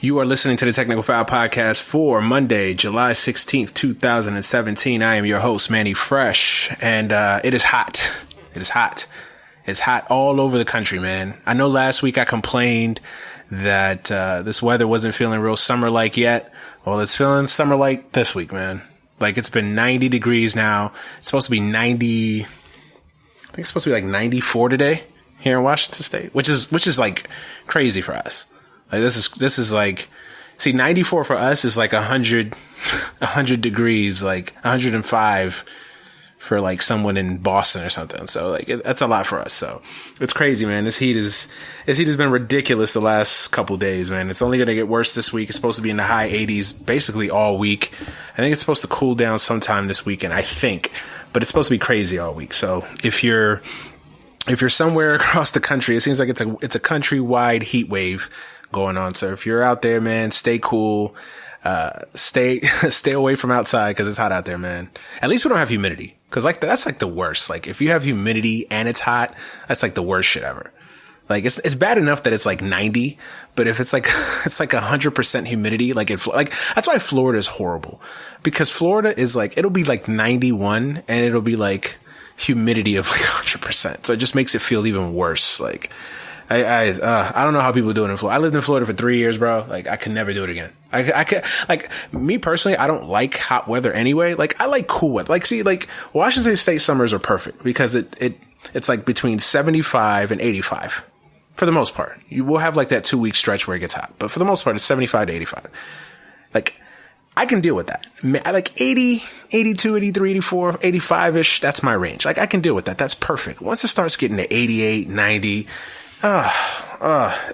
You are listening to the Technical Foul Podcast for Monday, July 16th, 2017. I am your host, Manny Fresh, and it is hot. It is hot. It's hot all over the country, man. I know last week I complained that this weather wasn't feeling real summer-like yet. Well, it's feeling summer-like this week, man. Like, it's been 90 degrees now. It's supposed to be 90... I think it's supposed to be like 94 today here in Washington State, which is like crazy for us. Like this is like, see, 94 for us is like 100 degrees, like 105 for like someone in Boston or something. So like that's a lot for us. So it's crazy, man. This heat has been ridiculous the last couple days, man. It's only going to get worse this week. It's supposed to be in the high 80s basically all week. I think it's supposed to cool down sometime this weekend, I think, but it's supposed to be crazy all week. So if you're somewhere across the country, it seems like it's a countrywide heat wave going on. So if you're out there, man, stay cool. Stay away from outside because it's hot out there, man. At least we don't have humidity, because like that's like the worst. Like if you have humidity and it's hot, that's like the worst shit ever. Like it's bad enough that it's like 90, but if it's like 100% humidity, like that's why Florida is horrible, because Florida is like, it'll be like 91 and it'll be like humidity of like 100%. So it just makes it feel even worse. Like I don't know how people do it in Florida. I lived in Florida for 3 years, bro. Like I can never do it again. I can, like, me personally, I don't like hot weather anyway. Like I like cool weather. Like, see, like Washington State summers are perfect because it's like between 75 and 85 for the most part. You will have like that 2 week stretch where it gets hot, but for the most part, it's 75 to 85. Like I can deal with that. I like 80, 82, 83, 84, 85-ish. That's my range. Like I can deal with that. That's perfect. Once it starts getting to 88, 90,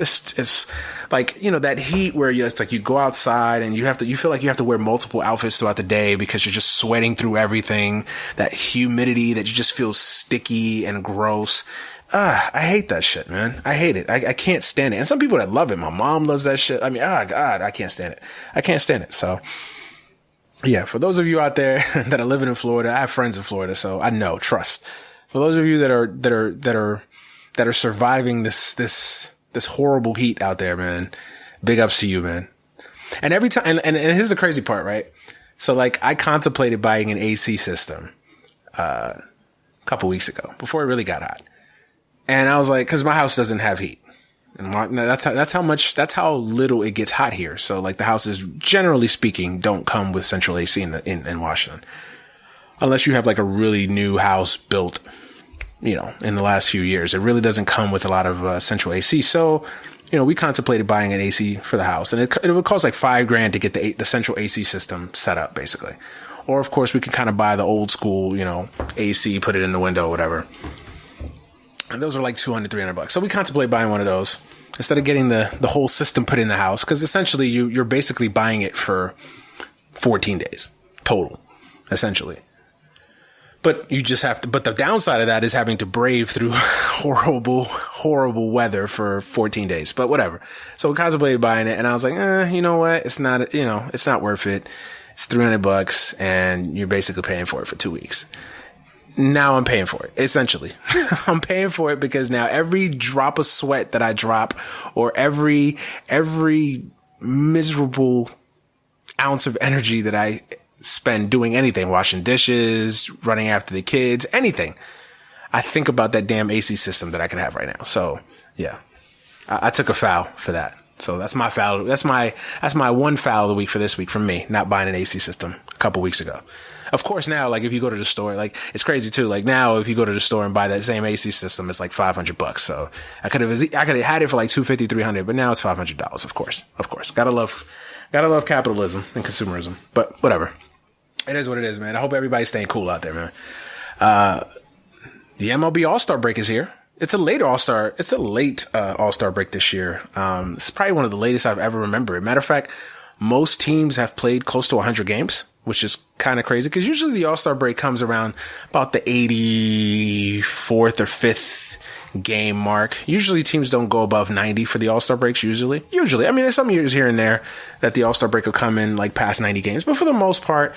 it's like, you know, that heat where it's like you go outside and you feel like you have to wear multiple outfits throughout the day because you're just sweating through everything. That humidity that you just feel sticky and gross. I hate that shit, man. I hate it. I can't stand it. And some people that love it. My mom loves that shit. I mean, God, I can't stand it. I can't stand it. So yeah, for those of you out there that are living in Florida, I have friends in Florida, so I know, trust. For those of you that are surviving this horrible heat out there, man, big ups to you, man. And every time, and here's the crazy part, right? So like I contemplated buying an AC system, a couple weeks ago before it really got hot. And I was like, cause my house doesn't have heat. And that's how little it gets hot here. So like the houses, generally speaking, don't come with central AC in Washington. Unless you have like a really new house built, you know, in the last few years. It really doesn't come with a lot of central AC. So, you know, we contemplated buying an AC for the house, and it would cost like $5,000 to get the central AC system set up, basically. Or of course we can kind of buy the old school, you know, AC, put it in the window, whatever. And those are like $200, $300. So we contemplate buying one of those instead of getting the whole system put in the house. Cause essentially you're basically buying it for 14 days total, essentially. But you just have to, but the downside of that is having to brave through horrible weather for 14 days, but whatever. So we contemplated buying it, and I was like, you know what? It's not worth it. It's $300 and you're basically paying for it for 2 weeks. Now I'm paying for it, essentially. I'm paying for it because now every drop of sweat that I drop, or every miserable ounce of energy that I spend doing anything, washing dishes, running after the kids, anything, I think about that damn AC system that I could have right now. So yeah, I took a foul for that. So that's my foul. That's my one foul of the week for this week from me, not buying an AC system a couple weeks ago. Of course, now, like if you go to the store, like it's crazy too. Like now, if you go to the store and buy that same AC system, it's like $500. So I could have had it for like $250, $300, but now it's $500. Of course. Gotta love capitalism and consumerism, but whatever. It is what it is, man. I hope everybody's staying cool out there, man. The MLB All-Star break is here. It's a late All-Star break this year. It's probably one of the latest I've ever remembered. Matter of fact, most teams have played close to 100 games, which is kind of crazy because usually the All-Star break comes around about the 84th or 5th game mark. Usually teams don't go above 90 for the All-Star breaks usually. I mean, there's some years here and there that the All-Star break will come in like past 90 games, but for the most part,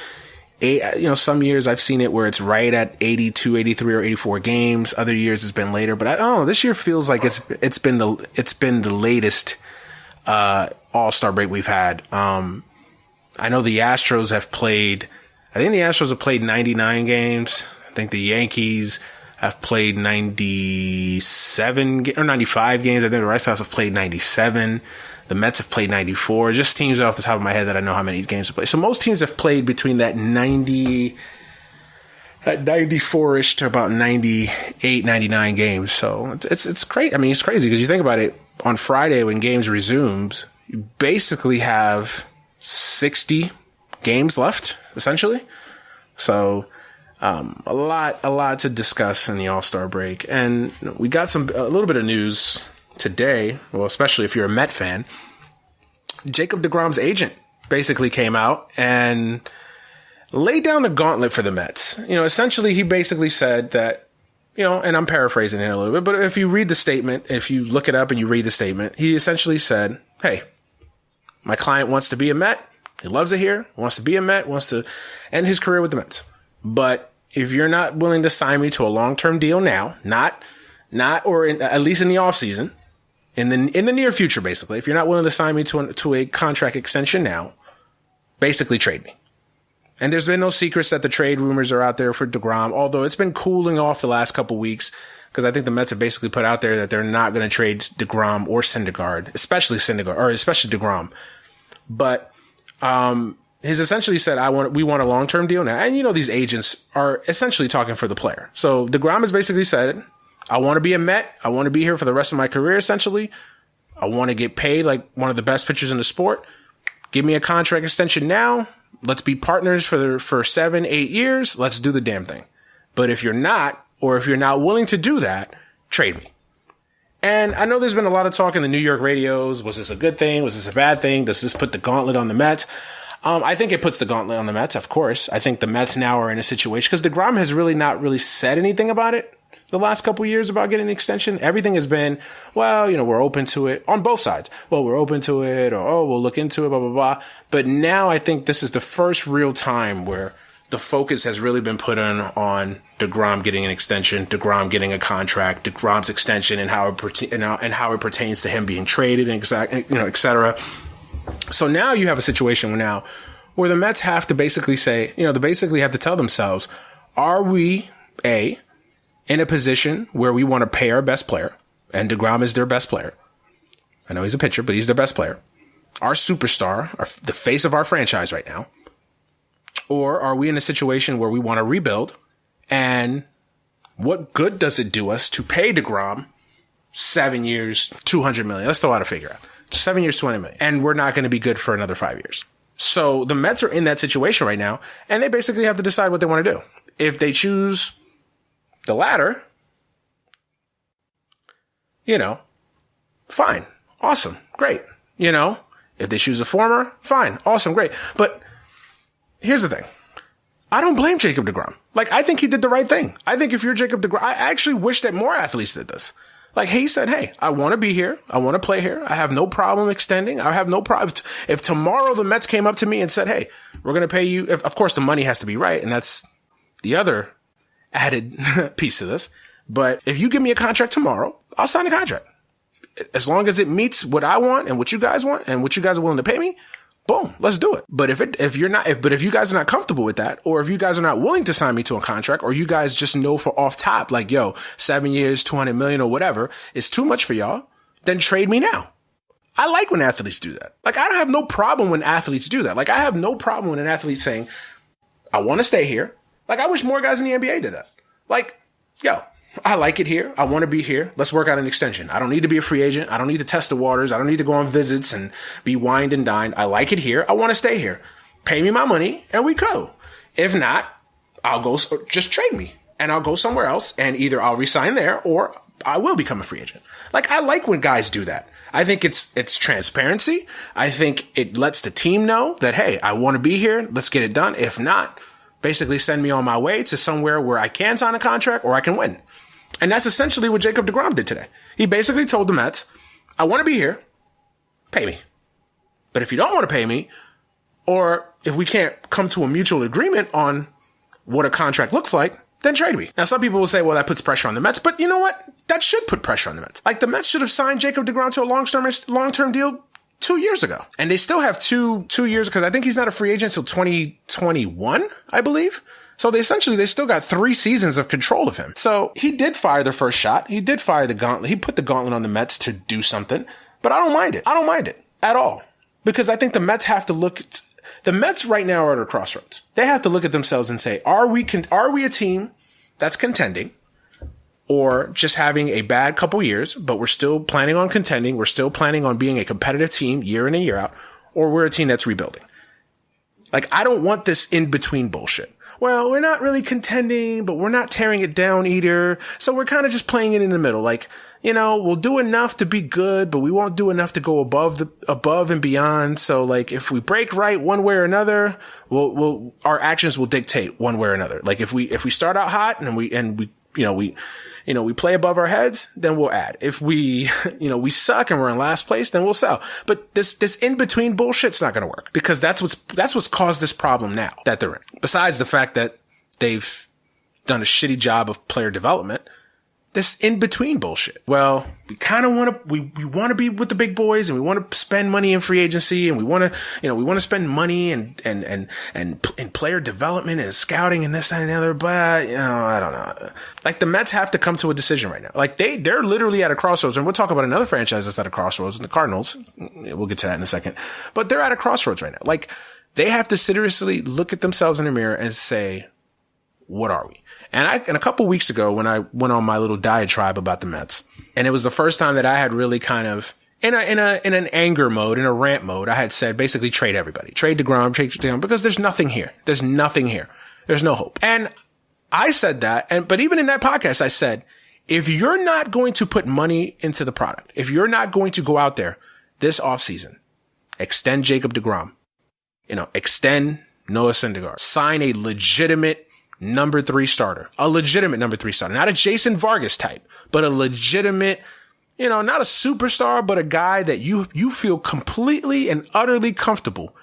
some years I've seen it where it's right at 82, 83 or 84 games. Other years it's been later, but I don't know. This year feels like it's been the latest All-Star break we've had. I know the Astros have played 99 games. I think the Yankees have played 97 or 95 games. I think the Red Sox have played 97. The Mets have played 94. Just teams off the top of my head that I know how many games have played. So most teams have played between that 94-ish to about 98, 99 games. So it's crazy. I mean, it's crazy because you think about it. On Friday when games resumes, you basically have 60 games left, essentially. So a lot to discuss in the All-Star break. And we got a little bit of news today, well, especially if you're a Met fan. Jacob deGrom's agent basically came out and laid down the gauntlet for the Mets. Essentially he basically said that, and I'm paraphrasing it a little bit, but if you read the statement, if you look it up and you read the statement, he essentially said, hey, my client wants to be a Met. He loves it here, wants to be a Met, wants to end his career with the Mets. But if you're not willing to sign me to a long-term deal now, at least in the offseason, in the near future, basically, if you're not willing to sign me to a contract extension now, basically trade me. And there's been no secrets that the trade rumors are out there for deGrom, although it's been cooling off the last couple weeks because I think the Mets have basically put out there that they're not going to trade deGrom or Syndergaard, especially deGrom. But he's essentially said, we want a long-term deal now. And these agents are essentially talking for the player. So deGrom has basically said, I want to be a Met. I want to be here for the rest of my career, essentially. I want to get paid like one of the best pitchers in the sport. Give me a contract extension now. Let's be partners for 7-8 years. Let's do the damn thing. But if you're not, or if you're not willing to do that, trade me. And I know there's been a lot of talk in the New York radios. Was this a good thing? Was this a bad thing? Does this put the gauntlet on the Mets? I think it puts the gauntlet on the Mets, of course. I think the Mets now are in a situation because deGrom has really not really said anything about it the last couple of years about getting an extension. Everything has been, well, we're open to it on both sides. Well, we're open to it, or, we'll look into it, blah, blah, blah. But now I think this is the first real time where the focus has really been put on deGrom getting an extension, deGrom getting a contract, deGrom's extension, and how it pertains to him being traded, and et cetera. So now you have a situation where the Mets have to basically say, they basically have to tell themselves, are we in a position where we want to pay our best player, and deGrom is their best player. I know he's a pitcher, but he's their best player. Our superstar, the face of our franchise right now. Or are we in a situation where we want to rebuild, and what good does it do us to pay deGrom 7 years, $200 million? Let's throw out a figure. 7 years, $200 million. And we're not going to be good for another 5 years. So the Mets are in that situation right now, and they basically have to decide what they want to do. If they choose the latter, fine, awesome, great. If they choose the former, fine, awesome, great. But here's the thing. I don't blame Jacob deGrom. I think he did the right thing. I think if you're Jacob deGrom, I actually wish that more athletes did this. He said, hey, I want to be here. I want to play here. I have no problem extending. I have no problem. If tomorrow the Mets came up to me and said, hey, we're going to pay you. Of course, the money has to be right. And that's the other added piece to this. But if you give me a contract tomorrow, I'll sign the contract. As long as it meets what I want and what you guys want and what you guys are willing to pay me, boom, let's do it. But if you guys are not comfortable with that, or if you guys are not willing to sign me to a contract, or you guys just know for off top, 7 years, $200 million or whatever is too much for y'all, then trade me now. I like when athletes do that. I don't have no problem when athletes do that. I have no problem when an athlete's saying, I want to stay here. I wish more guys in the NBA did that. I like it here. I want to be here. Let's work out an extension. I don't need to be a free agent. I don't need to test the waters. I don't need to go on visits and be wined and dined. I like it here. I want to stay here. Pay me my money and we go. If not, just trade me and I'll go somewhere else, and either I'll resign there or I will become a free agent. I like when guys do that. I think it's transparency. I think it lets the team know that, hey, I want to be here. Let's get it done. If not, basically send me on my way to somewhere where I can sign a contract or I can win. And that's essentially what Jacob deGrom did today. He basically told the Mets, I want to be here. Pay me. But if you don't want to pay me, or if we can't come to a mutual agreement on what a contract looks like, then trade me. Now, some people will say, well, that puts pressure on the Mets. But you know what? That should put pressure on the Mets. The Mets should have signed Jacob deGrom to a long-term deal 2 years ago. And they still have two years because I think he's not a free agent until 2021, I believe. So they still got 3 seasons of control of him. So he did fire their first shot. He did fire the gauntlet. He put the gauntlet on the Mets to do something, but I don't mind it. I don't mind it at all because I think the Mets have to look at, the Mets right now are at a crossroads. They have to look at themselves and say, are we a team that's contending or just having a bad couple years, but we're still planning on contending. We're still planning on being a competitive team year in and year out, or we're a team that's rebuilding. Like, I don't want this in between bullshit. Well, we're not really contending, but we're not tearing it down either. So we're kind of just playing it in the middle. Like, we'll do enough to be good, but we won't do enough to go above and beyond. So like, if we break right one way or another, our actions will dictate one way or another. Like if we start out hot and we play above our heads, then we'll add. If we suck and we're in last place, then we'll sell. But this in between bullshit's not going to work because that's what's caused this problem now that they're in. Besides the fact that they've done a shitty job of player development, this in between bullshit. Well, we kind of want to, we want to be with the big boys and we want to spend money in free agency and we want to spend money and player development and scouting and this and the other. But, I don't know. Like the Mets have to come to a decision right now. Like they're literally at a crossroads, and we'll talk about another franchise that's at a crossroads, and the Cardinals. We'll get to that in a second, but they're at a crossroads right now. Like they have to seriously look at themselves in the mirror and say, what are we? And a couple weeks ago when I went on my little diatribe about the Mets, and it was the first time that I had really kind of in an anger mode, in a rant mode, I had said basically trade everybody, trade deGrom, because there's nothing here. There's nothing here. There's no hope. And I said that. But even in that podcast, I said, if you're not going to put money into the product, if you're not going to go out there this offseason, extend Jacob deGrom, extend Noah Syndergaard, sign a legitimate number 3 starter, not a Jason Vargas type, but a legitimate, not a superstar, but a guy that you feel completely and utterly comfortable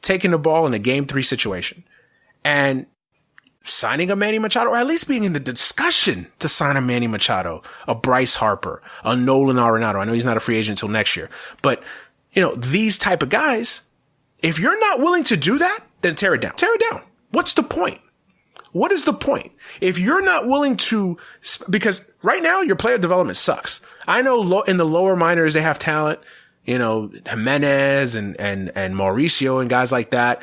taking the ball in a game 3 situation and signing a Manny Machado, or at least being in the discussion to sign a Manny Machado, a Bryce Harper, a Nolan Arenado. I know he's not a free agent until next year, but these type of guys, if you're not willing to do that, then tear it down. Tear it down. What's the point? What is the point? If you're not willing to, because right now your player development sucks. I know in the lower minors, they have talent, Jimenez and Mauricio and guys like that.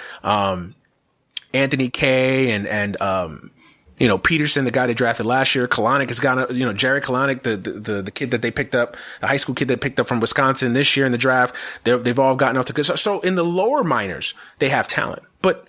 Anthony Kay and Peterson, the guy they drafted last year. Kalanick has gone, Jared Kalanick, the kid that they picked up, the high school kid they picked up from Wisconsin this year in the draft. They've all gotten off to good. So in the lower minors, they have talent, but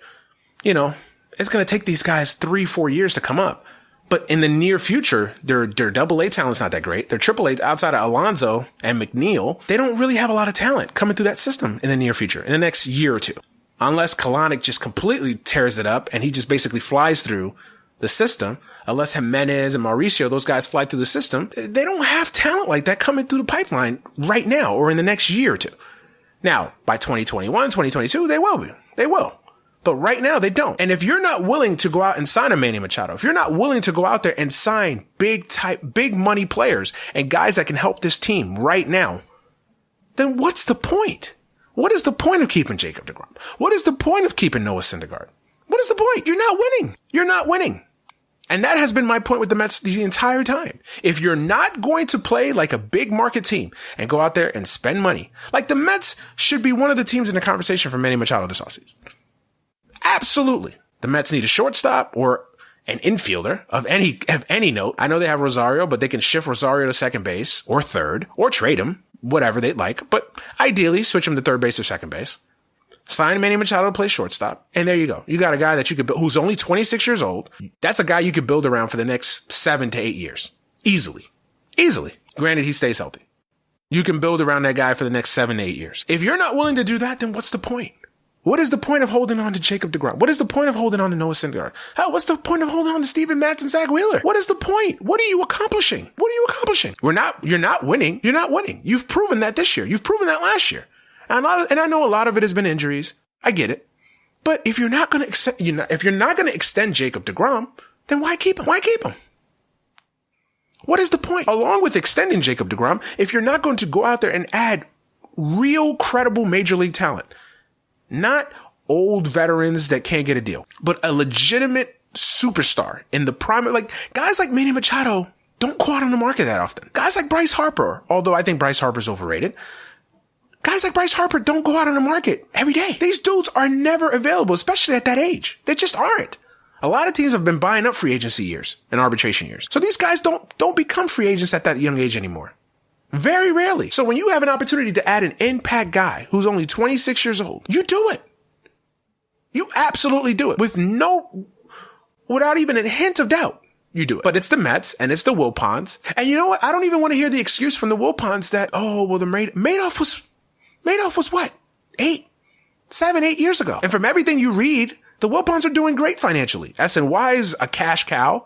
it's going to take these guys 3-4 years to come up. But in the near future, their double A talent's not that great. Their triple A, outside of Alonso and McNeil, they don't really have a lot of talent coming through that system in the near future, in the next year or two. Unless Kalanick just completely tears it up and he just basically flies through the system. Unless Jimenez and Mauricio, those guys fly through the system. They don't have talent like that coming through the pipeline right now or in the next year or two. Now, by 2021, 2022, they will be. They will. But right now they don't. And if you're not willing to go out and sign a Manny Machado, if you're not willing to go out there and sign big money players and guys that can help this team right now, then what's the point? What is the point of keeping Jacob deGrom? What is the point of keeping Noah Syndergaard? What is the point? You're not winning. You're not winning. And that has been my point with the Mets the entire time. If you're not going to play like a big market team and go out there and spend money, like the Mets should be one of the teams in the conversation for Manny Machado this offseason. Absolutely. The Mets need a shortstop or an infielder of any note. I know they have Rosario, but they can shift Rosario to second base or third or trade him, whatever they'd like. But ideally, switch him to third base or second base. Sign Manny Machado to play shortstop. And there you go. You got a guy that you could build, who's only 26 years old. That's a guy you could build around for the next 7 to 8 years. Easily. Granted, he stays healthy. You can build around that guy for the next 7 to 8 years. If you're not willing to do that, then what's the point? What is the point of holding on to Jacob deGrom? What is the point of holding on to Noah Syndergaard? Hell, what's the point of holding on to Steven Matz and Zach Wheeler? What is the point? What are you accomplishing? You're not winning. You're not winning. You've proven that this year. You've proven that last year. And I know a lot of it has been injuries. I get it. But if you're not going to extend Jacob deGrom, then why keep him? What is the point? Along with extending Jacob deGrom, if you're not going to go out there and add real credible major league talent. Not old veterans that can't get a deal, but a legitimate superstar in the prime. Like guys like Manny Machado don't go out on the market that often. Guys like Bryce Harper, although I think Bryce Harper's overrated. Guys like Bryce Harper don't go out on the market every day. These dudes are never available, especially at that age. They just aren't. A lot of teams have been buying up free agency years and arbitration years. So these guys don't become free agents at that young age anymore. Very rarely. So when you have an opportunity to add an impact guy who's only 26 years old, you do it. You absolutely do it without even a hint of doubt. You do it. But it's the Mets and it's the Wilpons. And you know what? I don't even want to hear the excuse from the Wilpons that, Madoff was what? 7, 8 years ago. And from everything you read, the Wilpons are doing great financially. SNY is a cash cow.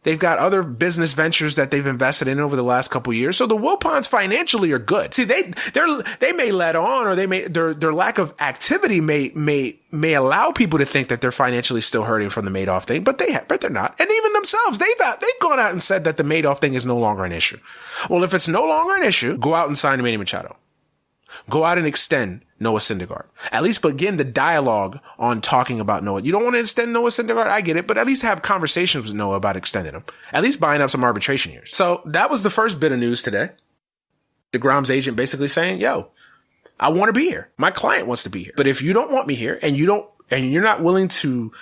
They've got other business ventures that they've invested in over the last couple of years. So the Wilpons financially are good. See, they may let on, or their lack of activity may allow people to think that they're financially still hurting from the Madoff thing, but they're not. And even themselves, they've gone out and said that the Madoff thing is no longer an issue. Well, if it's no longer an issue, go out and sign Manny Machado. Go out and extend Noah Syndergaard. At least begin the dialogue on talking about Noah. You don't want to extend Noah Syndergaard? I get it, but at least have conversations with Noah about extending him. At least buying up some arbitration years. So that was the first bit of news today. deGrom's agent basically saying, yo, I want to be here. My client wants to be here. But if you don't want me here and you're not willing to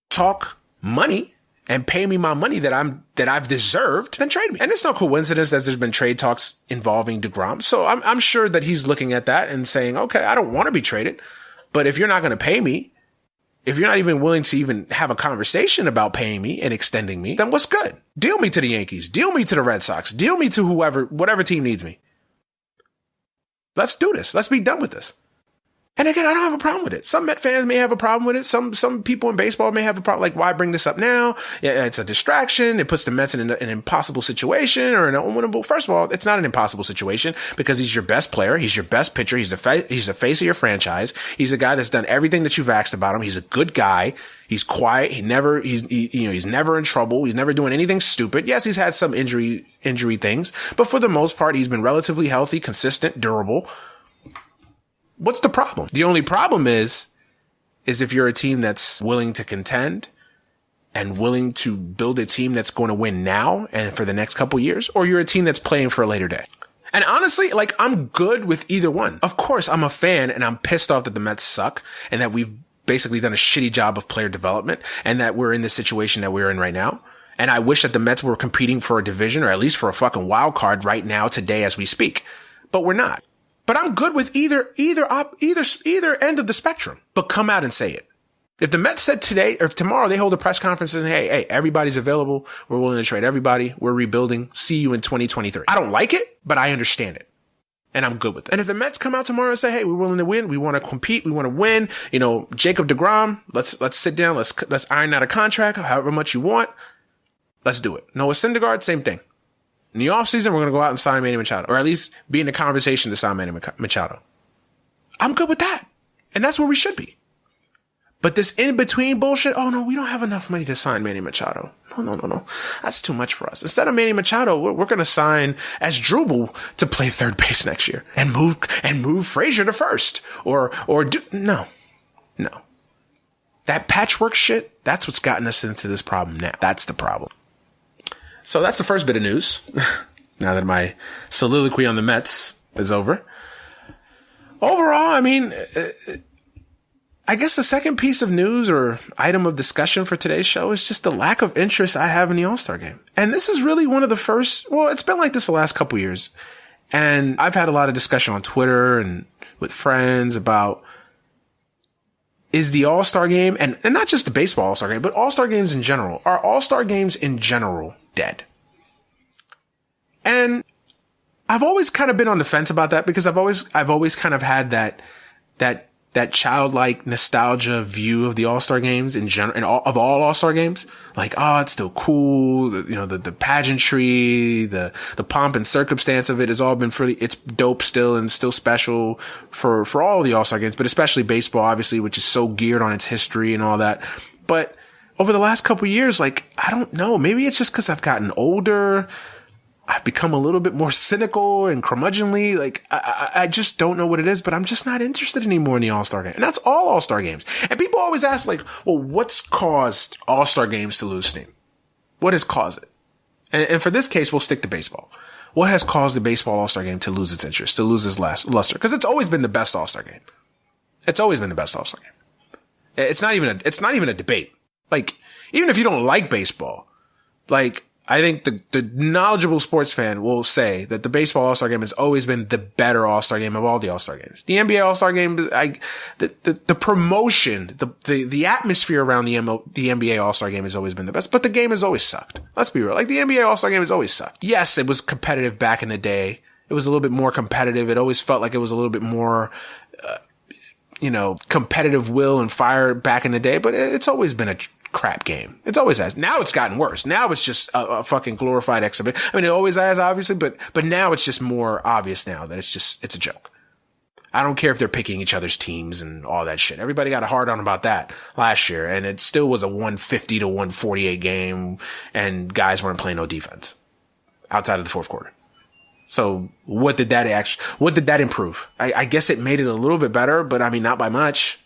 talk money and pay me my money that I've deserved, then trade me. And it's no coincidence that there's been trade talks involving deGrom. So I'm sure that he's looking at that and saying, okay, I don't want to be traded, but if you're not going to pay me, if you're not even willing to even have a conversation about paying me and extending me, then what's good? Deal me to the Yankees, deal me to the Red Sox, deal me to whatever team needs me. Let's do this. Let's be done with this. And again, I don't have a problem with it. Some Met fans may have a problem with it. Some people in baseball may have a problem. Like, why bring this up now? Yeah, it's a distraction. It puts the Mets in an impossible situation or an unwinnable. First of all, it's not an impossible situation because he's your best player. He's your best pitcher. He's the face of your franchise. He's a guy that's done everything that you've asked about him. He's a good guy. He's quiet. He's never in trouble. He's never doing anything stupid. Yes, he's had some injury things, but for the most part, he's been relatively healthy, consistent, durable. What's the problem? The only problem is if you're a team that's willing to contend and willing to build a team that's going to win now and for the next couple years, or you're a team that's playing for a later day. And honestly, like, I'm good with either one. Of course, I'm a fan and I'm pissed off that the Mets suck and that we've basically done a shitty job of player development and that we're in the situation that we're in right now. And I wish that the Mets were competing for a division or at least for a fucking wild card right now, today, as we speak. But we're not. But I'm good with either end of the spectrum. But come out and say it. If the Mets said today or if tomorrow they hold a press conference and hey, everybody's available. We're willing to trade everybody. We're rebuilding. See you in 2023. I don't like it, but I understand it. And I'm good with it. And if the Mets come out tomorrow and say, hey, we're willing to win. We want to compete. We want to win. You know, Jacob deGrom, let's sit down. Let's iron out a contract, however much you want. Let's do it. Noah Syndergaard, same thing. In the offseason, we're going to go out and sign Manny Machado, or at least be in the conversation to sign Manny Machado. I'm good with that. And that's where we should be. But this in-between bullshit, oh no, we don't have enough money to sign Manny Machado. No. That's too much for us. Instead of Manny Machado, we're going to sign Asdrubal to play third base next year and move Frazier to first. No. That patchwork shit, that's what's gotten us into this problem now. That's the problem. So that's the first bit of news. Now that my soliloquy on the Mets is over. Overall, I mean, I guess the second piece of news or item of discussion for today's show is just the lack of interest I have in the All-Star game. And this is really one of the first, well, it's been like this the last couple years. And I've had a lot of discussion on Twitter and with friends about, is the All-Star game, and not just the baseball All-Star game, but All-Star games in general, are All-Star games in general dead? And I've always kind of been on the fence about that because I've always kind of had that childlike nostalgia view of the All-Star games in general, and of all All-Star games. Like, oh, it's still cool. The pageantry, the pomp and circumstance of it has all been it's dope still and still special for all the All-Star games, but especially baseball, obviously, which is so geared on its history and all that. But over the last couple of years, like, I don't know, maybe it's just because I've gotten older. I've become a little bit more cynical and curmudgeonly. Like, I just don't know what it is, but I'm just not interested anymore in the All-Star game. And that's all All-Star games. And people always ask, like, well, what's caused All-Star games to lose steam? What has caused it? And for this case, we'll stick to baseball. What has caused the baseball All-Star game to lose its interest, to lose its luster? Because it's always been the best All-Star game. It's always been the best All-Star game. It's not even a debate. Like, even if you don't like baseball, like, I think the knowledgeable sports fan will say that the baseball All-Star game has always been the better All-Star game of all the All-Star games. The NBA All-Star game, the promotion, the atmosphere around the NBA All-Star game has always been the best, but the game has always sucked. Let's be real. Like, the NBA All-Star game has always sucked. Yes, it was competitive back in the day. It was a little bit more competitive. It always felt like it was a little bit more, competitive will and fire back in the day, but it's always been a crap game. It's always has. Now it's gotten worse. Now it's just a fucking glorified exhibit. I mean, it always has, obviously, but now it's just more obvious now that it's a joke. I don't care if they're picking each other's teams and all that shit. Everybody got a hard on about that last year, and it still was a 150 to 148 game, and guys weren't playing no defense outside of the fourth quarter. So what did that improve? I guess it made it a little bit better, but I mean, not by much.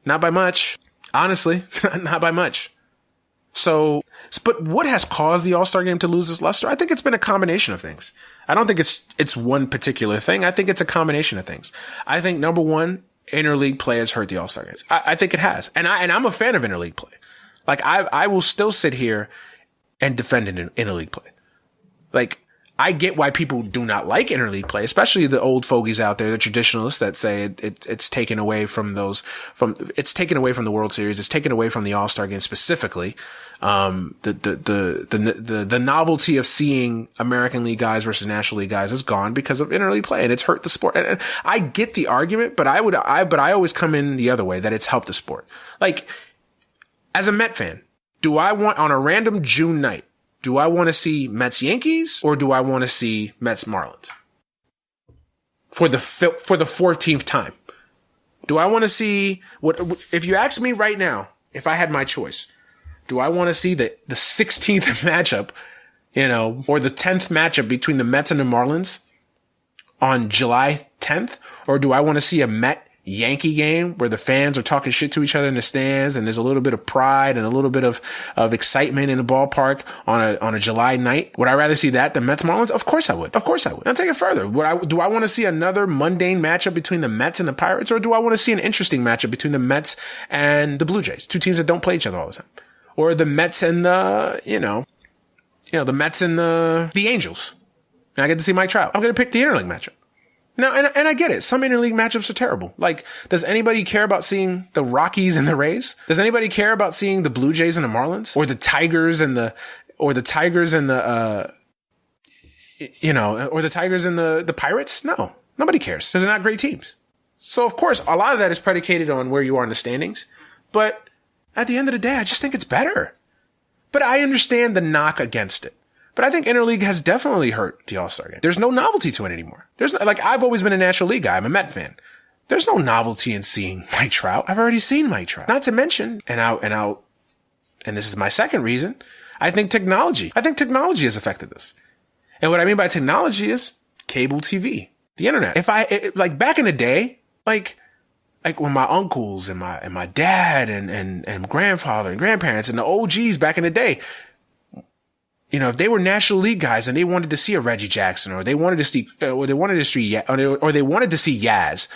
Not by much. Honestly, not by much. So, but what has caused the All-Star game to lose its luster? I think it's been a combination of things. I don't think it's one particular thing. I think it's a combination of things. I think number one, interleague play has hurt the All-Star game. I think it has. And I'm a fan of interleague play. Like, I will still sit here and defend interleague play. Like, I get why people do not like interleague play, especially the old fogies out there, the traditionalists that say it's taken away from it's taken away from the World Series. It's taken away from the All-Star game specifically. The novelty of seeing American League guys versus National League guys is gone because of interleague play, and it's hurt the sport. And I get the argument, but I always come in the other way that it's helped the sport. Like, as a Met fan, do I want on a random June night, do I want to see Mets Yankees or do I want to see Mets Marlins? For the 14th time. Do I want to see if you ask me right now, if I had my choice, do I want to see the 16th matchup, or the 10th matchup between the Mets and the Marlins on July 10th? Or do I want to see a Met Yankee game where the fans are talking shit to each other in the stands and there's a little bit of pride and a little bit of excitement in the ballpark on a July night? Would I rather see that than Mets Marlins? Of course I would. Of course I would. I'll take it further. Do I want to see another mundane matchup between the Mets and the Pirates, or do I want to see an interesting matchup between the Mets and the Blue Jays, two teams that don't play each other all the time? Or the Mets and the Mets and the Angels. And I get to see Mike Trout. I'm going to pick the interleague matchup. Now, and I get it. Some interleague matchups are terrible. Like, does anybody care about seeing the Rockies and the Rays? Does anybody care about seeing the Blue Jays and the Marlins? Or the Tigers and the Pirates? No, nobody cares. They're not great teams. So, of course, a lot of that is predicated on where you are in the standings. But at the end of the day, I just think it's better. But I understand the knock against it. But I think interleague has definitely hurt the All-Star game. There's no novelty to it anymore. I've always been a National League guy. I'm a Met fan. There's no novelty in seeing Mike Trout. I've already seen Mike Trout. Not to mention, and this is my second reason, I think technology has affected this. And what I mean by technology is cable TV, the internet. Like back in the day, like when my uncles and my dad and grandfather and grandparents and the OGs back in the day, if they were National League guys and they wanted to see a Reggie Jackson, or they wanted to see Yaz,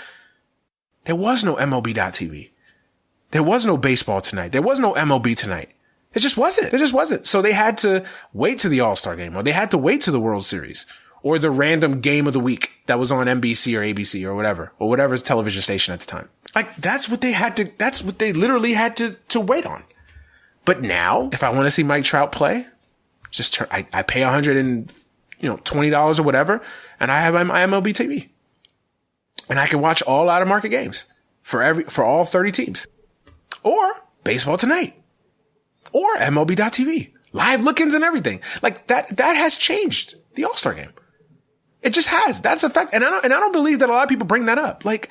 there was no MLB.TV. There was no Baseball Tonight. There was no MLB Tonight. It just wasn't. So they had to wait to the All-Star game, or they had to wait to the World Series, or the random game of the week that was on NBC or ABC or whatever television station at the time. Like, that's what they literally had to wait on. But now, if I want to see Mike Trout play, I pay $120 or whatever, and I have my MLB TV, and I can watch all out of market games for all 30 teams, or Baseball Tonight, or MLB.TV, live look-ins and everything. Like that has changed the All-Star game. It just has. That's a fact, and I don't believe that a lot of people bring that up. Like,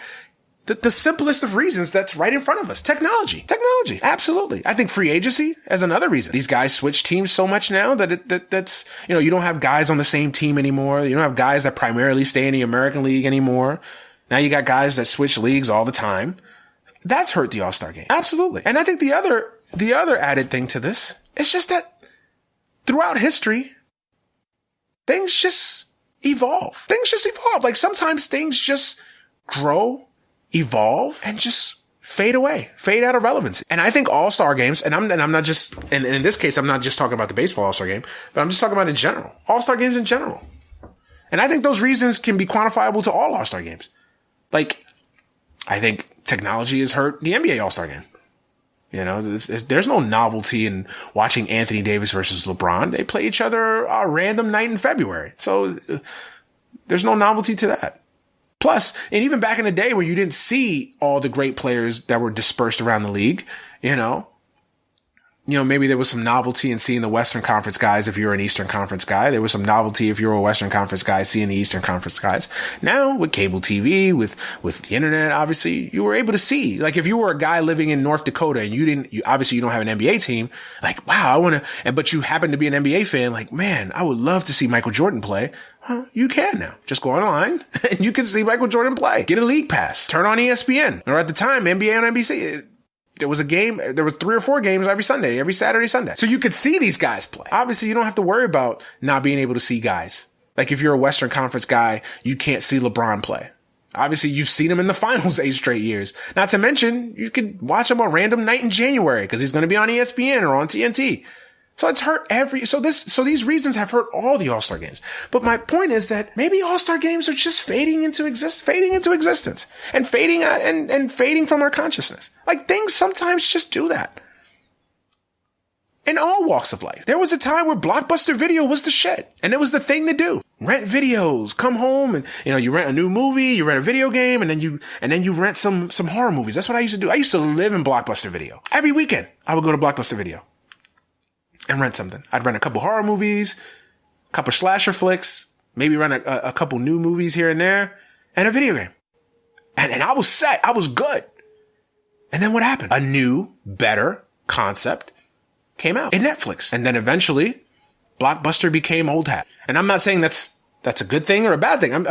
The simplest of reasons that's right in front of us. Technology. Absolutely. I think free agency is another reason. These guys switch teams so much now that's, you don't have guys on the same team anymore. You don't have guys that primarily stay in the American League anymore. Now you got guys that switch leagues all the time. That's hurt the All-Star game. Absolutely. And I think the other added thing to this is just that throughout history, things just evolve. Like sometimes things just grow, evolve, and just fade away, fade out of relevance. And I think All-Star games, and I'm not just, and in this case, I'm not just talking about the baseball All-Star game, but I'm just talking about in general. All-Star games in general. And I think those reasons can be quantifiable to all All-Star games. Like, I think technology has hurt the NBA All-Star game. There's no novelty in watching Anthony Davis versus LeBron. They play each other a random night in February. So there's no novelty to that. Plus, and even back in the day where you didn't see all the great players that were dispersed around the league, maybe there was some novelty in seeing the Western Conference guys if you're an Eastern Conference guy. There was some novelty if you're a Western Conference guy seeing the Eastern Conference guys. Now, with cable TV, with the internet, obviously, you were able to see. Like, if you were a guy living in North Dakota and you don't have an NBA team, like, wow, but you happen to be an NBA fan, like, man, I would love to see Michael Jordan play. Well, you can now. Just go online and you can see Michael Jordan play. Get a league pass. Turn on ESPN. Or at the time, NBA on NBC. There was 3 or 4 games every Saturday, Sunday. So you could see these guys play. Obviously, you don't have to worry about not being able to see guys. Like if you're a Western Conference guy, you can't see LeBron play. Obviously, you've seen him in the finals 8 straight years. Not to mention, you could watch him a random night in January because he's going to be on ESPN or on TNT. So it's hurt so these reasons have hurt all the All-Star games. But my point is that maybe All-Star games are just fading into existence and fading from our consciousness. Like things sometimes just do that. In all walks of life. There was a time where Blockbuster Video was the shit. And it was the thing to do. Rent videos, come home and, you rent a new movie, you rent a video game, and then you rent some horror movies. That's what I used to do. I used to live in Blockbuster Video. Every weekend, I would go to Blockbuster Video and rent something. I'd rent a couple horror movies, a couple slasher flicks, maybe rent a couple new movies here and there, and a video game. And I was set. I was good. And then what happened? A new, better concept came out in Netflix. And then eventually, Blockbuster became old hat. And I'm not saying that's a good thing or a bad thing.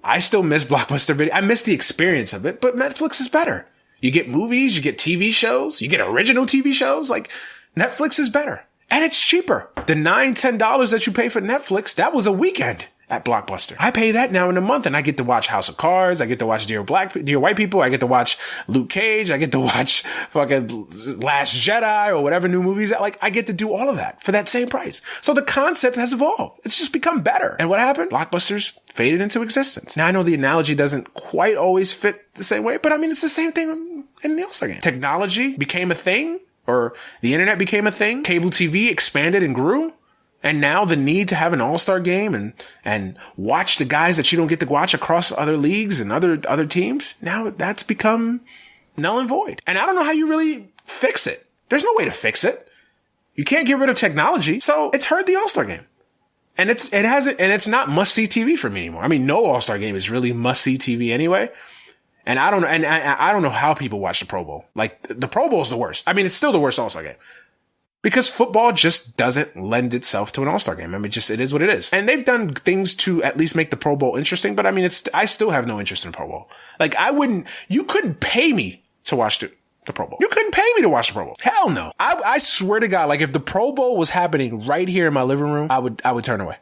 I still miss Blockbuster Video. I miss the experience of it, but Netflix is better. You get movies, you get TV shows, you get original TV shows. Like, Netflix is better. And it's cheaper. The $9-10 that you pay for Netflix, that was a weekend at Blockbuster. I pay that now in a month and I get to watch House of Cards. I get to watch Dear White People. I get to watch Luke Cage. I get to watch fucking Last Jedi or whatever new movies. Like, I get to do all of that for that same price. So the concept has evolved. It's just become better. And what happened? Blockbusters faded into existence. Now I know the analogy doesn't quite always fit the same way, but I mean, it's the same thing in the All-Star game. Technology became a thing. Or the internet became a thing. Cable TV expanded and grew. And now the need to have an all-star game and watch the guys that you don't get to watch across other leagues and other teams. Now that's become null and void. And I don't know how you really fix it. There's no way to fix it. You can't get rid of technology. So it's hurt the all-star game. And it's not must-see TV for me anymore. I mean, no all-star game is really must-see TV anyway. And I don't know how people watch the Pro Bowl. Like, the Pro Bowl is the worst. I mean, it's still the worst All-Star game. Because football just doesn't lend itself to an All-Star game. I mean, it is what it is. And they've done things to at least make the Pro Bowl interesting, but I mean, I still have no interest in the Pro Bowl. Like, you couldn't pay me to watch the Pro Bowl. You couldn't pay me to watch the Pro Bowl. Hell no. I swear to God, like, if the Pro Bowl was happening right here in my living room, I would turn away.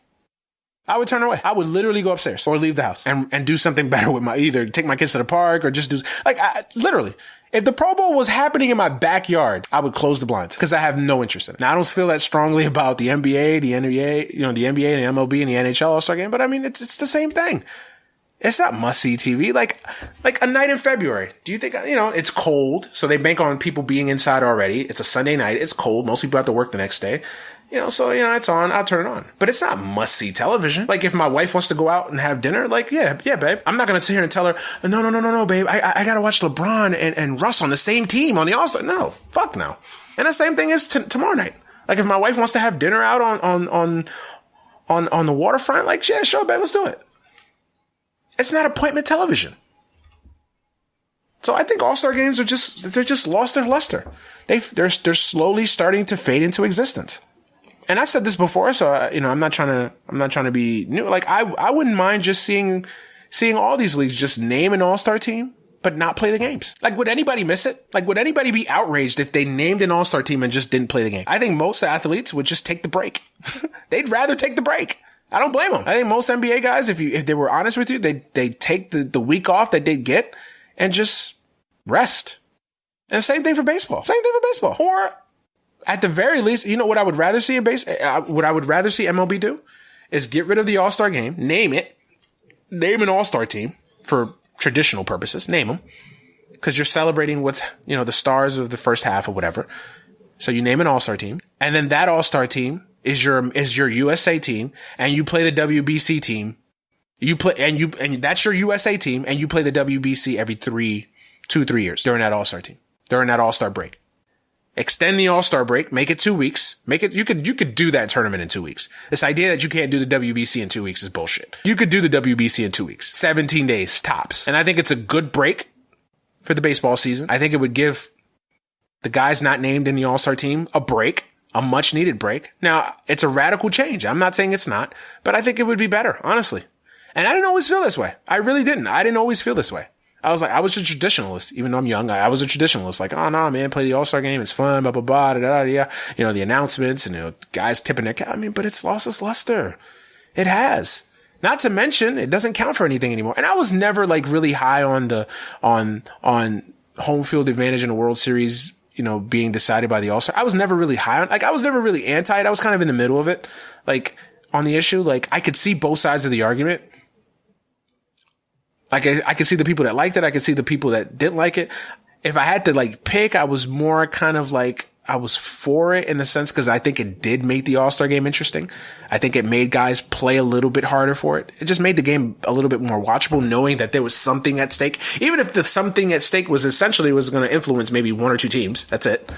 I would turn away. I would literally go upstairs or leave the house and do something better with either take my kids to the park or just do, like, literally, if the Pro Bowl was happening in my backyard, I would close the blinds because I have no interest in it. Now, I don't feel that strongly about the NBA, the NBA, the NBA and the MLB and the NHL All-Star game, but I mean, it's the same thing. It's not must-see TV. Like a night in February. Do you think, it's cold, so they bank on people being inside already. It's a Sunday night. It's cold. Most people have to work the next day. It's on, I'll turn it on. But it's not must-see television. Like, if my wife wants to go out and have dinner, like, yeah, babe. I'm not going to sit here and tell her, no, babe. I got to watch LeBron and Russ on the same team on the All-Star. No, fuck no. And the same thing is tomorrow night. Like, if my wife wants to have dinner out on the waterfront, like, yeah, sure, babe, let's do it. It's not appointment television. So I think All-Star games they're just lost their luster. They're slowly starting to fade into existence. And I've said this before, so I'm not trying to be new. Like I wouldn't mind just seeing all these leagues just name an All-Star team, but not play the games. Like, would anybody miss it? Like, would anybody be outraged if they named an All-Star team and just didn't play the game? I think most athletes would just take the break. They'd rather take the break. I don't blame them. I think most NBA guys, if they were honest with you, they take the week off that they'd get and just rest. And same thing for baseball. Or at the very least, you know what I would rather see what I would rather see MLB do is get rid of the All-Star game, name an All-Star team for traditional purposes, name them, because you're celebrating the stars of the first half or whatever. So you name an All-Star team, and then that All-Star team is your USA team, and you play the WBC team. And that's your USA team, and you play the WBC every 3 years during that All-Star team, during that All-Star break. Extend the All-Star break, make it 2 weeks. You could do that tournament in 2 weeks. This idea that you can't do the WBC in 2 weeks is bullshit. You could do the WBC in 2 weeks. 17 days tops. And I think it's a good break for the baseball season. I think it would give the guys not named in the All-Star team a break, a much needed break. Now, it's a radical change. I'm not saying it's not, but I think it would be better, honestly. And I didn't always feel this way. I really didn't. I didn't always feel this way. I was a traditionalist, even though I'm young. I was a traditionalist. Like, oh no, man, play the All-Star game. It's fun, blah, blah, blah, da, da, da, da. The announcements and, guys tipping their cap. But it's lost its luster. It has. Not to mention, it doesn't count for anything anymore. And I was never like really high on home field advantage in the World Series, being decided by the All-Star. I was never really high on, I was never really anti it. I was kind of in the middle of it. Like, on the issue, like, I could see both sides of the argument. Like, I could see the people that liked it. I could see the people that didn't like it. If I had to like pick, I was more kind of like, I was for it in the sense because I think it did make the All-Star game interesting. I think it made guys play a little bit harder for it. It just made the game a little bit more watchable, knowing that there was something at stake. Even if the something at stake was going to influence maybe 1 or 2 teams. That's it.